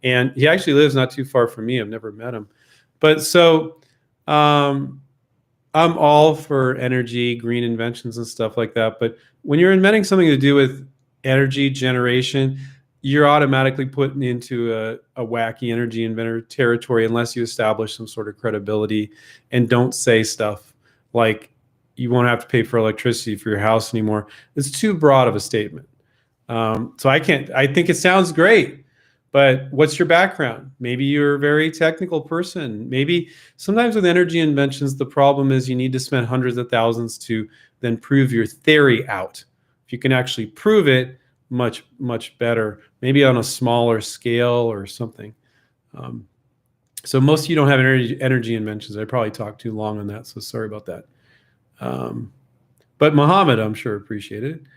And he actually lives not too far from me. I've never met him. But so I'm all for energy, green inventions and stuff like that. But when you're inventing something to do with energy generation, you're automatically put into a wacky energy inventor territory unless you establish some sort of credibility and don't say stuff like you won't have to pay for electricity for your house anymore. It's too broad of a statement. So I think it sounds great, but what's your background? Maybe you're a very technical person. Maybe sometimes with energy inventions, the problem is you need to spend hundreds of thousands to then prove your theory out. If you can actually prove it, much, much better. Maybe on a smaller scale or something. So most of you don't have energy inventions. I probably talked too long on that, so sorry about that. But Mohammed, I'm sure, appreciated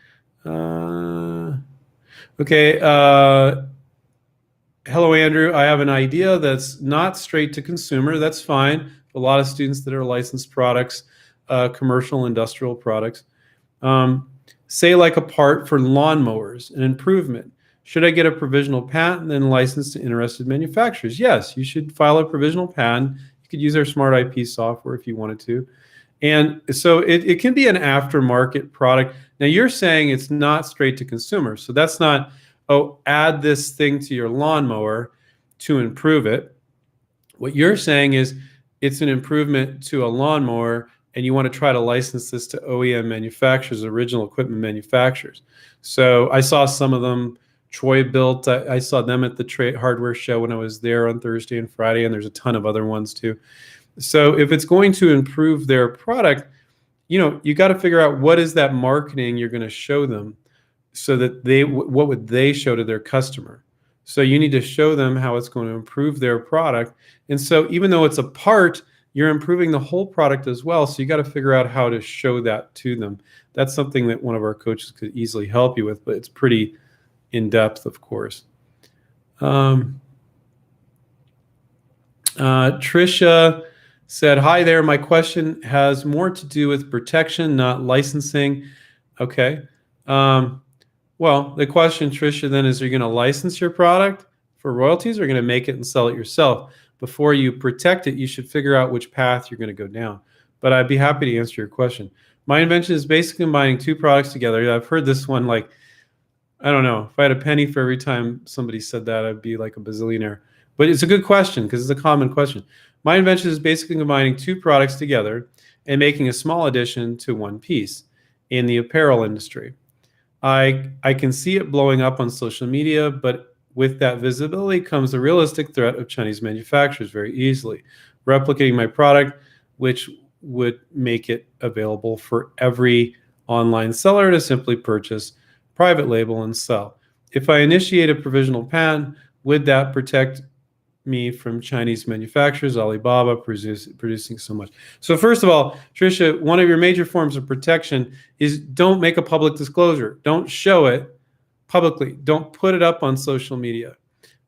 it. Okay. Hello, Andrew. I have an idea that's not straight to consumer. That's fine. A lot of students that are licensed products, commercial, industrial products. Say like a part for lawnmowers, an improvement. Should I get a provisional patent and then license to interested manufacturers? Yes, you should file a provisional patent. You could use our smart IP software if you wanted to. And so it can be an aftermarket product. Now you're saying it's not straight to consumer. So that's not, oh, add this thing to your lawnmower to improve it. What you're saying is it's an improvement to a lawnmower and you want to try to license this to OEM manufacturers, original equipment manufacturers. So I saw some of them. Troy built, I saw them at the hardware show when I was there on Thursday and Friday, and there's a ton of other ones too. So if it's going to improve their product, you got to figure out what is that marketing you're going to show them so that what would they show to their customer? So you need to show them how it's going to improve their product. And so even though it's a part, you're improving the whole product as well. So you got to figure out how to show that to them. That's something that one of our coaches could easily help you with, but it's pretty in depth, of course. Trisha said, hi there. My question has more to do with protection, not licensing. Okay. Well, the question, Trisha, then is, are you going to license your product for royalties or are you going to make it and sell it yourself? Before you protect it, you should figure out which path you're going to go down. But I'd be happy to answer your question. My invention is basically combining two products together. I've heard this one like, I don't know. If I had a penny for every time somebody said that, I'd be like a bazillionaire. But it's a good question because it's a common question. My invention is basically combining two products together and making a small addition to one piece in the apparel industry. I can see it blowing up on social media, but with that visibility comes the realistic threat of Chinese manufacturers very easily replicating my product, which would make it available for every online seller to simply purchase, private label, and sell. If I initiate a provisional patent, would that protect me from Chinese manufacturers, Alibaba producing so much? So first of all, Tricia, one of your major forms of protection is don't make a public disclosure. Don't show it publicly. Don't put it up on social media.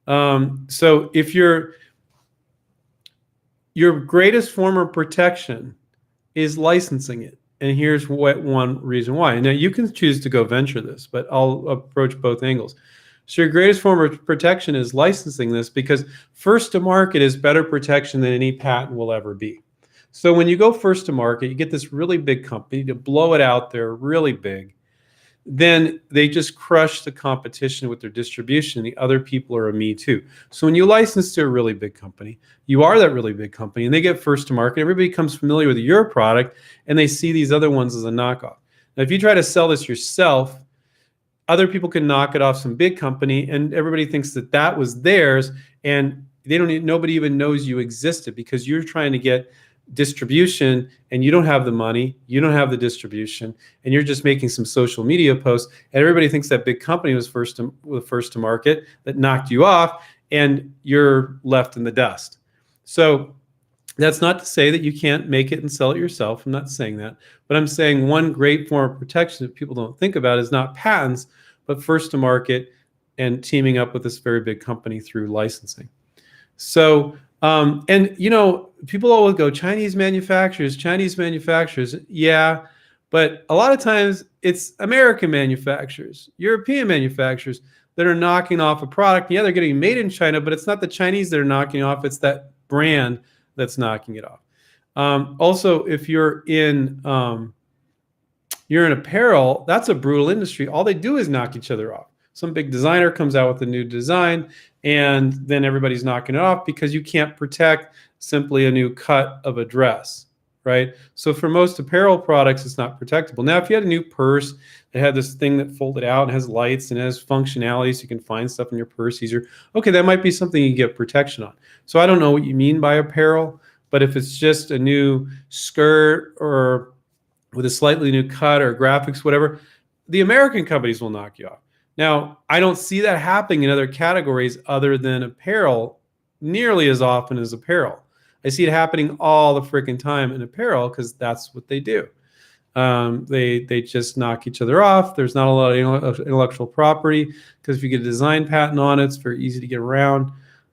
So if your greatest form of protection is licensing it. And here's one reason why. Now, you can choose to go venture this, but I'll approach both angles. So your greatest form of protection is licensing this because first to market is better protection than any patent will ever be. So when you go first to market, you get this really big company to blow it out there really big. Then they just crush the competition with their distribution. The other people are a me too. So when you license to a really big company, you are that really big company and they get first to market. Everybody becomes familiar with your product and they see these other ones as a knockoff. Now, if you try to sell this yourself, other people can knock it off some big company and everybody thinks that that was theirs and nobody even knows you existed because you're trying to get distribution and you don't have the money, you don't have the distribution, and you're just making some social media posts and everybody thinks that big company was first to market that knocked you off and you're left in the dust. So that's not to say that you can't make it and sell it yourself. I'm not saying that, but I'm saying one great form of protection that people don't think about is not patents, but first to market and teaming up with this very big company through licensing. So and people always go, Chinese manufacturers. Yeah, but a lot of times it's American manufacturers, European manufacturers that are knocking off a product. Yeah, they're getting made in China, but it's not the Chinese that are knocking off. It's that brand that's knocking it off. Also, if you're in apparel, that's a brutal industry. All they do is knock each other off. Some big designer comes out with a new design, and then everybody's knocking it off because you can't protect simply a new cut of a dress, right? So for most apparel products, it's not protectable. Now, if you had a new purse that had this thing that folded out and has lights and has functionality so you can find stuff in your purse easier, okay, that might be something you get protection on. So I don't know what you mean by apparel, but if it's just a new skirt or with a slightly new cut or graphics, whatever, the American companies will knock you off. Now, I don't see that happening in other categories other than apparel nearly as often as apparel. I see it happening all the freaking time in apparel because that's what they do. They just knock each other off. There's not a lot of intellectual property because if you get a design patent on it, it's very easy to get around.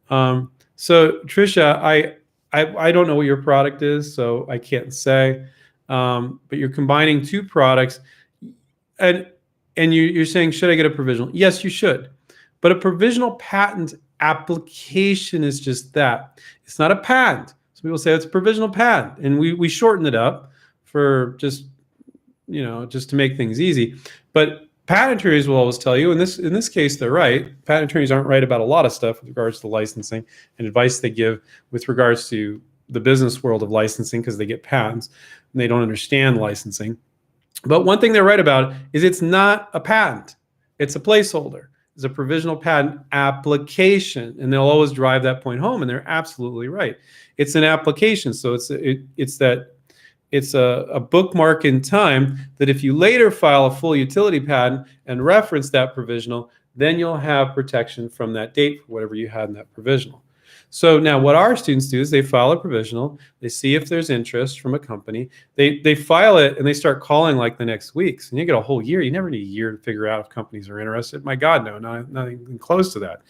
So Tricia, I don't know what your product is, so I can't say. But you're combining two products, and you're saying, should I get a provisional? Yes, you should. But a provisional patent application is just that. It's not a patent. Some people say it's a provisional patent, and we shorten it up for just to make things easy. But patent attorneys will always tell you, in this case, they're right. Patent attorneys aren't right about a lot of stuff with regards to licensing and advice they give with regards to the business world of licensing because they get patents and they don't understand licensing. But one thing they're right about is it's not a patent. It's a placeholder. It's a provisional patent application, and they'll always drive that point home, and they're absolutely right. It's an application, so it's a bookmark in time that if you later file a full utility patent and reference that provisional, then you'll have protection from that date for whatever you had in that provisional. So now what our students do is they file a provisional, they see if there's interest from a company, they file it, and they start calling like the next weeks. And you get a whole year. You never need a year to figure out if companies are interested. My God, no, not even close to that.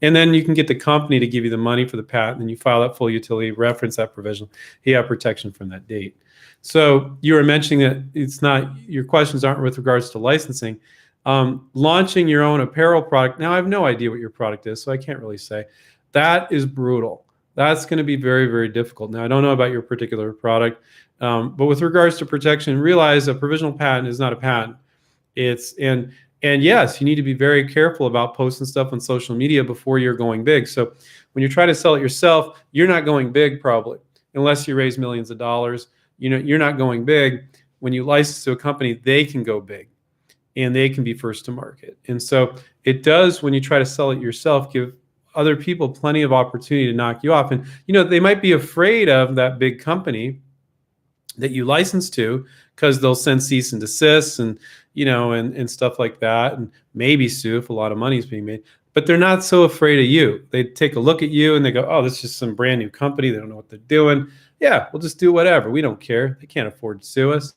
And then you can get the company to give you the money for the patent, and you file that full utility, reference that provisional. You have protection from that date. So you were mentioning that it's not, your questions aren't with regards to licensing. Launching your own apparel product. Now, I have no idea what your product is, so I can't really say. That is brutal. That's going to be very, very difficult. Now, I don't know about your particular product, but with regards to protection, realize a provisional patent is not a patent. And yes, you need to be very careful about posting stuff on social media before you're going big. So when you try to sell it yourself, you're not going big probably, unless you raise millions of dollars. You're not going big. When you license to a company, they can go big and they can be first to market. And so it does, when you try to sell it yourself, give other people plenty of opportunity to knock you off. And they might be afraid of that big company that you license to because they'll send cease and desist and and stuff like that, and maybe sue if a lot of money is being made. But they're not so afraid of you. They take a look at you and they go, oh, this is just some brand new company. They don't know what they're doing. Yeah, we'll just do whatever. We don't care. They can't afford to sue us.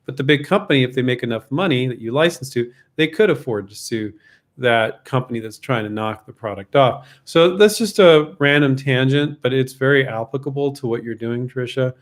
But the big company, if they make enough money that you license to, they could afford to sue that company that's trying to knock the product off. So that's just a random tangent, but it's very applicable to what you're doing, Tricia.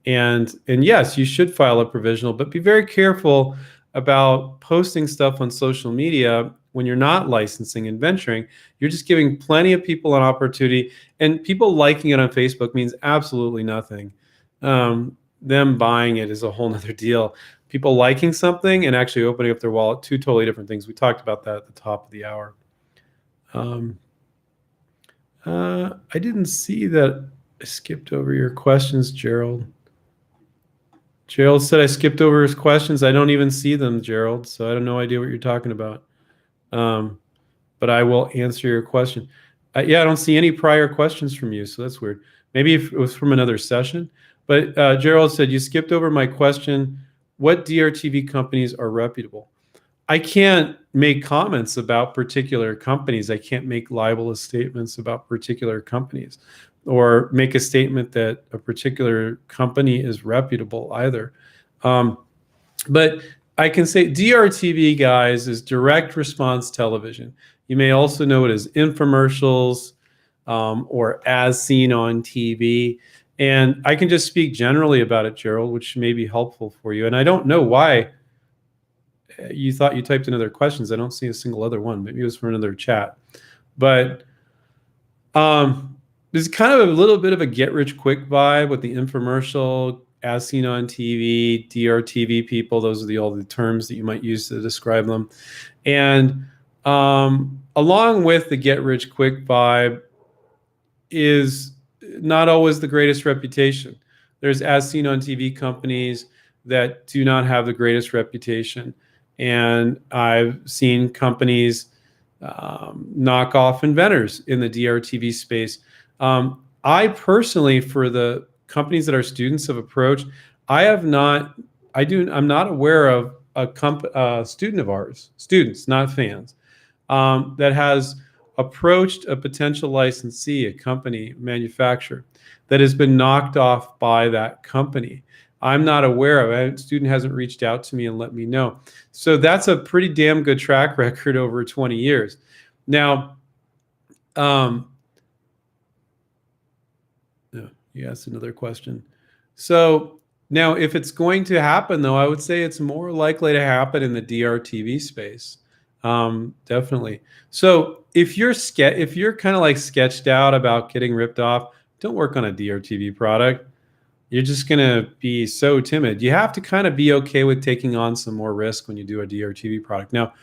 And yes, you should file a provisional, but be very careful about posting stuff on social media when you're not licensing and venturing. You're just giving plenty of people an opportunity, and people liking it on Facebook means absolutely nothing. Them buying it is a whole nother deal. People liking something and actually opening up their wallet, two totally different things. We talked about that at the top of the hour. I didn't see that I skipped over your questions, Gerald. Gerald said I skipped over his questions. I don't even see them, Gerald, so I have no idea what you're talking about. But I will answer your question. Yeah, I don't see any prior questions from you, so that's weird. Maybe if it was from another session. But Gerald said, you skipped over my question. What DRTV companies are reputable? I can't make comments about particular companies. I can't make libelous statements about particular companies or make a statement that a particular company is reputable either. But I can say DRTV, guys, is direct response television. You may also know it as infomercials or as seen on TV. And I can just speak generally about it, Gerald, which may be helpful for you. And I don't know why you thought you typed in other questions. I don't see a single other one. Maybe it was for another chat. But there's kind of a little bit of a get-rich-quick vibe with the infomercial, as seen on TV, DRTV people. Those are all the terms that you might use to describe them. And along with the get rich quick vibe is not always the greatest reputation. There's as seen on TV companies that do not have the greatest reputation. And I've seen companies knock off inventors in the DRTV space. I personally, for the companies that our students have approached, I'm not aware of a student of ours, students, not fans, that has approached a potential licensee, a company, manufacturer, that has been knocked off by that company. I'm not aware of it. A student hasn't reached out to me and let me know. So that's a pretty damn good track record over 20 years. Now, you asked another question. So now, if it's going to happen, though, I would say it's more likely to happen in the DRTV space. Definitely. So if you're kind of like sketched out about getting ripped off, don't work on a DRTV product. You're just going to be so timid. You have to kind of be okay with taking on some more risk when you do a DRTV product. Now,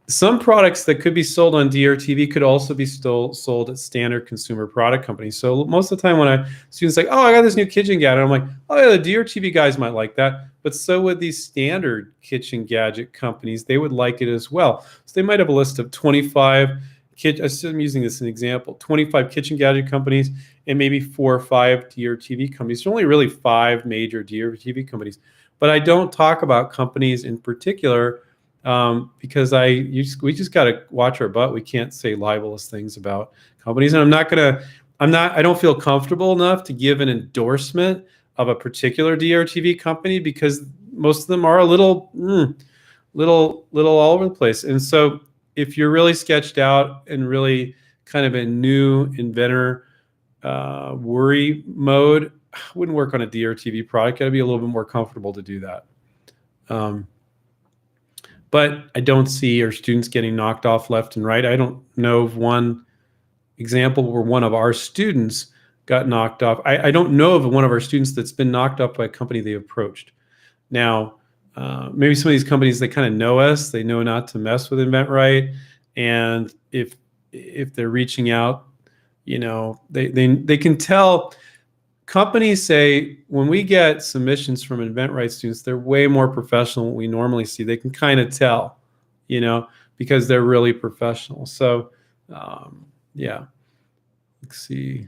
some products that could be sold on DRTV could also be sold at standard consumer product companies. So most of the time when students like, oh, I got this new kitchen gadget, I'm like, oh yeah, the DRTV guys might like that. But so would these standard kitchen gadget companies. They would like it as well. So they might have a list of 25, I'm using this as an example, 25 kitchen gadget companies and maybe 4 or 5 DRTV companies. There's only really 5 major DRTV companies. But I don't talk about companies in particular because we just got to watch our butt. We can't say libelous things about companies, and I don't feel comfortable enough to give an endorsement of a particular DRTV company because most of them are a little all over the place. And so if you're really sketched out and really kind of in new inventor worry mode, I wouldn't work on a DRTV product. Got to be a little bit more comfortable to do that. But I don't see our students getting knocked off left and right. I don't know of one example where one of our students got knocked off. I don't know of one of our students that's been knocked off by a company they approached. Now, maybe some of these companies, they kind of know us. They know not to mess with inventRight. And if they're reaching out, they can tell. Companies say when we get submissions from inventRight students, they're way more professional than we normally see. They can kind of tell, because they're really professional. So, yeah. Let's see.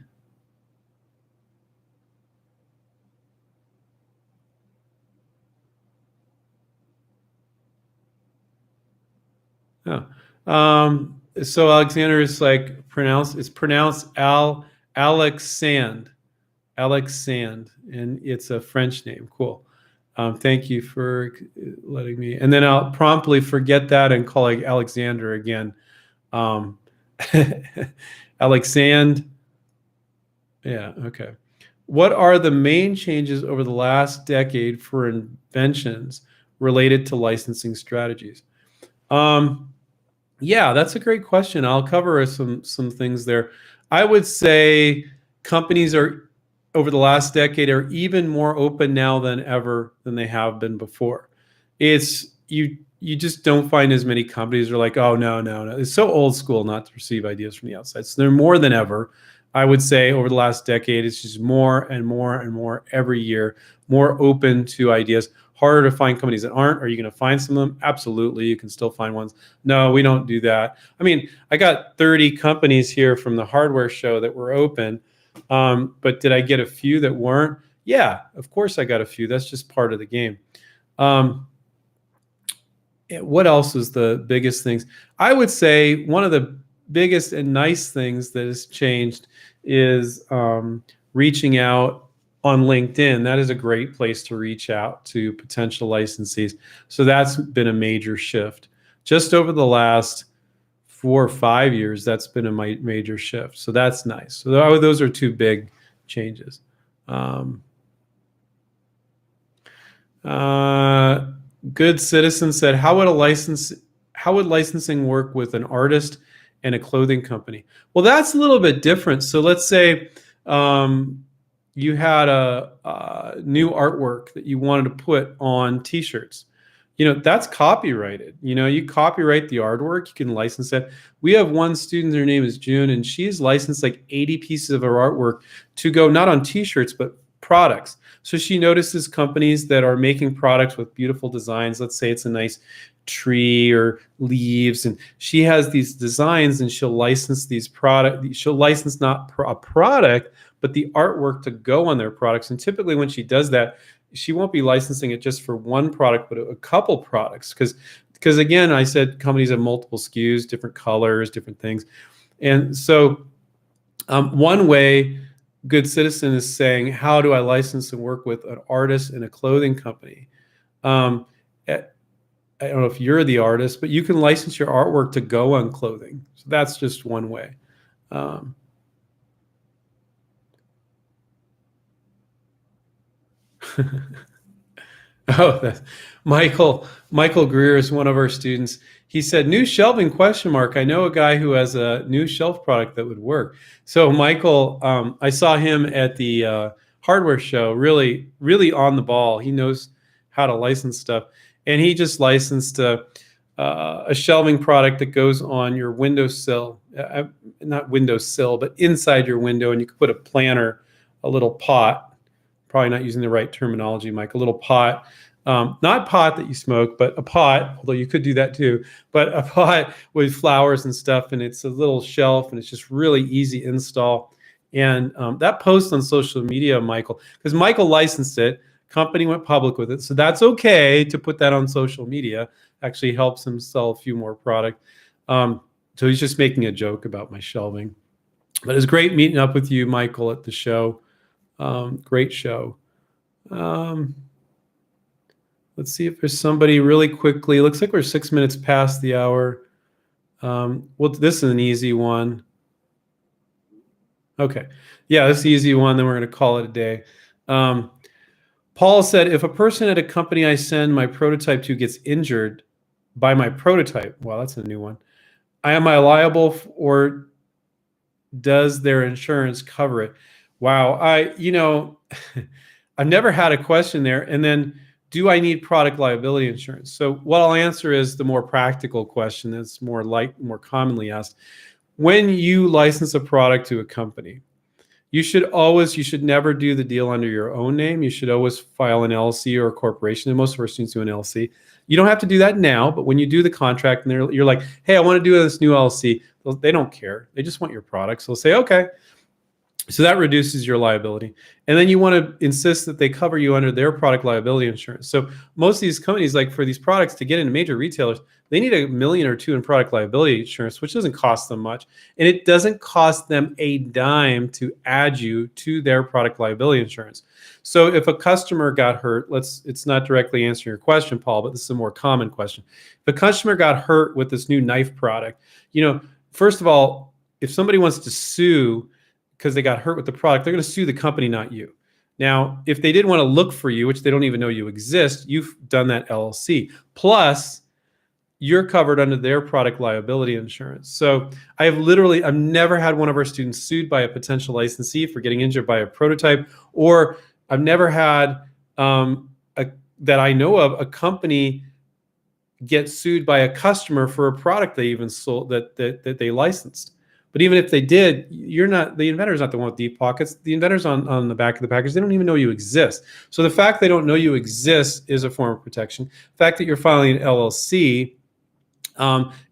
Oh. So Alexander is pronounced Alex Sand. Alex Sand, and it's a French name. Cool. Thank you for letting me. And then I'll promptly forget that and call it Alexander again. Alex Sand. Yeah, okay. What are the main changes over the last decade for inventions related to licensing strategies? Yeah, that's a great question. I'll cover some things there. I would say companies over the last decade are even more open now than ever than they have been before. It's you just don't find as many companies that are like, oh no. It's so old school not to receive ideas from the outside. So they're more than ever. I would say over the last decade, it's just more and more and more every year, more open to ideas. Harder to find companies that aren't. Are you going to find some of them? Absolutely. You can still find ones. No, we don't do that. I mean, I got 30 companies here from the hardware show that were open. But did I get a few that weren't? Yeah, of course I got a few. That's just part of the game. What else is the biggest things? I would say one of the biggest and nice things that has changed is reaching out on LinkedIn. That is a great place to reach out to potential licensees. So that's been a major shift. Just over the last 4 or 5 years, that's been a major shift. So that's nice. So those are 2 big changes. Good Citizen said, how would licensing work with an artist and a clothing company? Well, that's a little bit different. So let's say you had a new artwork that you wanted to put on T-shirts. That's copyrighted. You copyright the artwork, you can license it. We have one student, her name is June, and she's licensed like 80 pieces of her artwork to go not on t-shirts, but products. So she notices companies that are making products with beautiful designs. Let's say it's a nice tree or leaves, and she has these designs, and she'll license these products. She'll license not a product, but the artwork to go on their products. And typically when she does that, she won't be licensing it just for one product, but a couple products. Because again, I said companies have multiple SKUs, different colors, different things. And so one way Good Citizen is saying, how do I license and work with an artist in a clothing company? I don't know if you're the artist, but you can license your artwork to go on clothing. So that's just one way. Oh, that's Michael Greer is one of our students. He said, "New shelving question mark. I know a guy who has a new shelf product that would work." So Michael, I saw him at the hardware show, really, really on the ball. He knows how to license stuff. And he just licensed a shelving product that goes on your windowsill, not windowsill, but inside your window. And you could put a planter, a little pot, probably not using the right terminology, Mike, a little pot, not pot that you smoke, but a pot, although you could do that too, but a pot with flowers and stuff. And it's a little shelf, and it's just really easy install. And that post on social media, Michael, because Michael licensed it, company went public with it, so that's okay to put that on social media. Actually helps him sell a few more product. So he's just making a joke about my shelving. But it's great meeting up with you, Michael, at the show. Great show. Let's see if there's somebody really quickly. Looks like we're 6 minutes past the hour. Well, this is an easy one. Okay. Yeah, this is the easy one. Then we're going to call it a day. Paul said, if a person at a company I send my prototype to gets injured by my prototype, wow, that's a new one. Am I liable, or does their insurance cover it? Wow, I've never had a question there. And then, do I need product liability insurance? So what I'll answer is the more practical question that's more commonly asked. When you license a product to a company, you should never do the deal under your own name. You should always file an LLC or a corporation. And most of our students do an LLC. You don't have to do that now, but when you do the contract and you're like, hey, I want to do this new LLC, they don't care. They just want your product. So they'll say, okay. So that reduces your liability. And then you want to insist that they cover you under their product liability insurance. So most of these companies, like for these products to get into major retailers, they need $1 million or $2 million in product liability insurance, which doesn't cost them much. And it doesn't cost them a dime to add you to their product liability insurance. So if a customer got hurt, it's not directly answering your question, Paul, but this is a more common question. If a customer got hurt with this new knife product, first of all, if somebody wants to sue because they got hurt with the product, they're going to sue the company, not you. Now, if they did want to look for you, which they don't even know you exist, you've done that LLC. Plus, you're covered under their product liability insurance. So I've never had one of our students sued by a potential licensee for getting injured by a prototype, or I've never had, that I know of, a company get sued by a customer for a product they even sold that they licensed. But even if they did, the inventor's not the one with deep pockets. The inventor's on the back of the package. They don't even know you exist. So the fact they don't know you exist is a form of protection. The fact that you're filing an LLC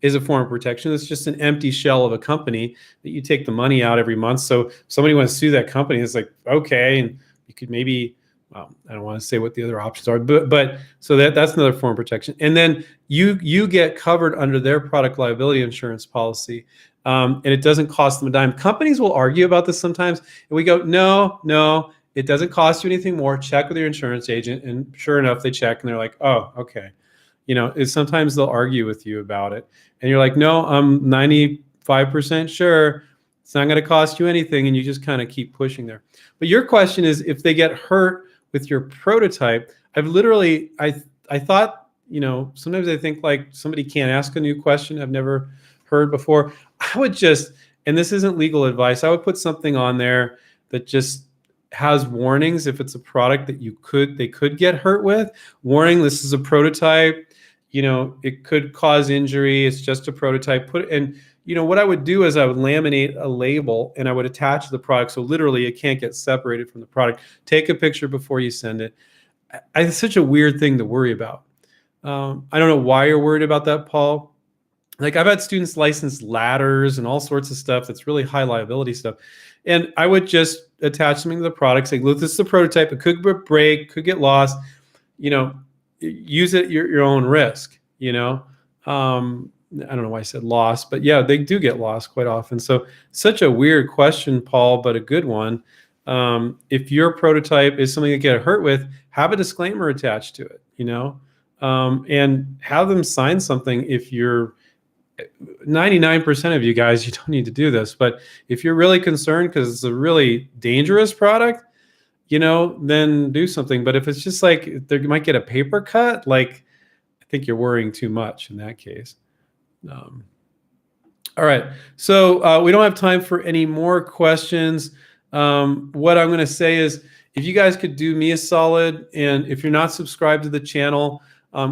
is a form of protection. It's just an empty shell of a company that you take the money out every month. So if somebody wants to sue that company, it's like, okay, and you could maybe, well, I don't want to say what the other options are, but so that's another form of protection. And then you get covered under their product liability insurance policy. And it doesn't cost them a dime. Companies will argue about this sometimes, and we go, no, it doesn't cost you anything more. Check with your insurance agent. And sure enough, they check and they're like, oh, okay. Sometimes they'll argue with you about it. And you're like, no, I'm 95% sure it's not going to cost you anything. And you just kind of keep pushing there. But your question is, if they get hurt with your prototype, I thought, sometimes I think like somebody can't ask a new question I've never heard before. I would just, and this isn't legal advice, I would put something on there that just has warnings if it's a product that they could get hurt with. Warning, this is a prototype. It could cause injury. It's just a prototype. What I would do is I would laminate a label and I would attach the product. So literally it can't get separated from the product. Take a picture before you send it. It's such a weird thing to worry about. I don't know why you're worried about that, Paul. Like, I've had students license ladders and all sorts of stuff that's really high liability stuff. And I would just attach something to the product, say, look, this is a prototype. It could break, could get lost. Use it at your own risk, I don't know why I said lost, but yeah, they do get lost quite often. So such a weird question, Paul, but a good one. If your prototype is something you get hurt with, have a disclaimer attached to it, and have them sign something. If you're 99% of you guys, you don't need to do this, but if you're really concerned because it's a really dangerous product, then do something. But if it's just like you might get a paper cut, I think you're worrying too much in that case. All right, so we don't have time for any more questions. What I'm going to say is, if you guys could do me a solid, and if you're not subscribed to the channel,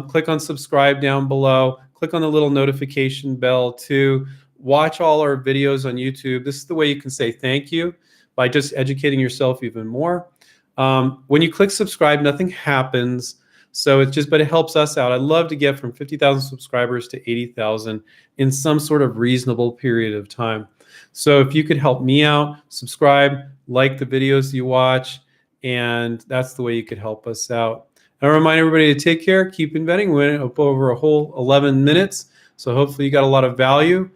click on subscribe down below. Click on the little notification bell to watch all our videos on YouTube. This is the way you can say thank you, by just educating yourself even more. When you click subscribe, nothing happens. So but it helps us out. I'd love to get from 50,000 subscribers to 80,000 in some sort of reasonable period of time. So if you could help me out, subscribe, like the videos you watch, and that's the way you could help us out. I remind everybody to take care, keep inventing. We went up over a whole 11 minutes, so hopefully you got a lot of value,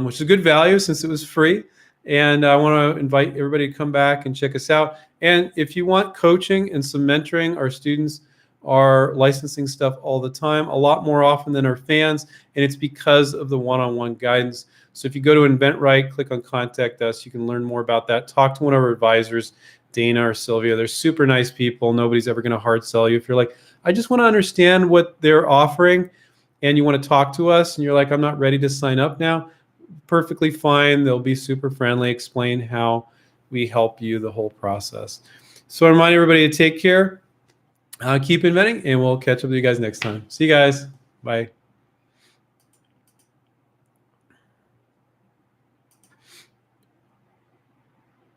which is a good value since it was free. And I want to invite everybody to come back and check us out. And if you want coaching and some mentoring, our students are licensing stuff all the time, a lot more often than our fans, and it's because of the one-on-one guidance. So if you go to inventRight, click on Contact Us, you can learn more about that. Talk to one of our advisors, Dana or Sylvia. They're super nice people. Nobody's ever going to hard sell you. If you're like, I just want to understand what they're offering, and you want to talk to us, and you're like, I'm not ready to sign up now, perfectly fine. They'll be super friendly, explain how we help you the whole process. So I remind everybody to take care, keep inventing, and we'll catch up with you guys next time. See you guys. Bye.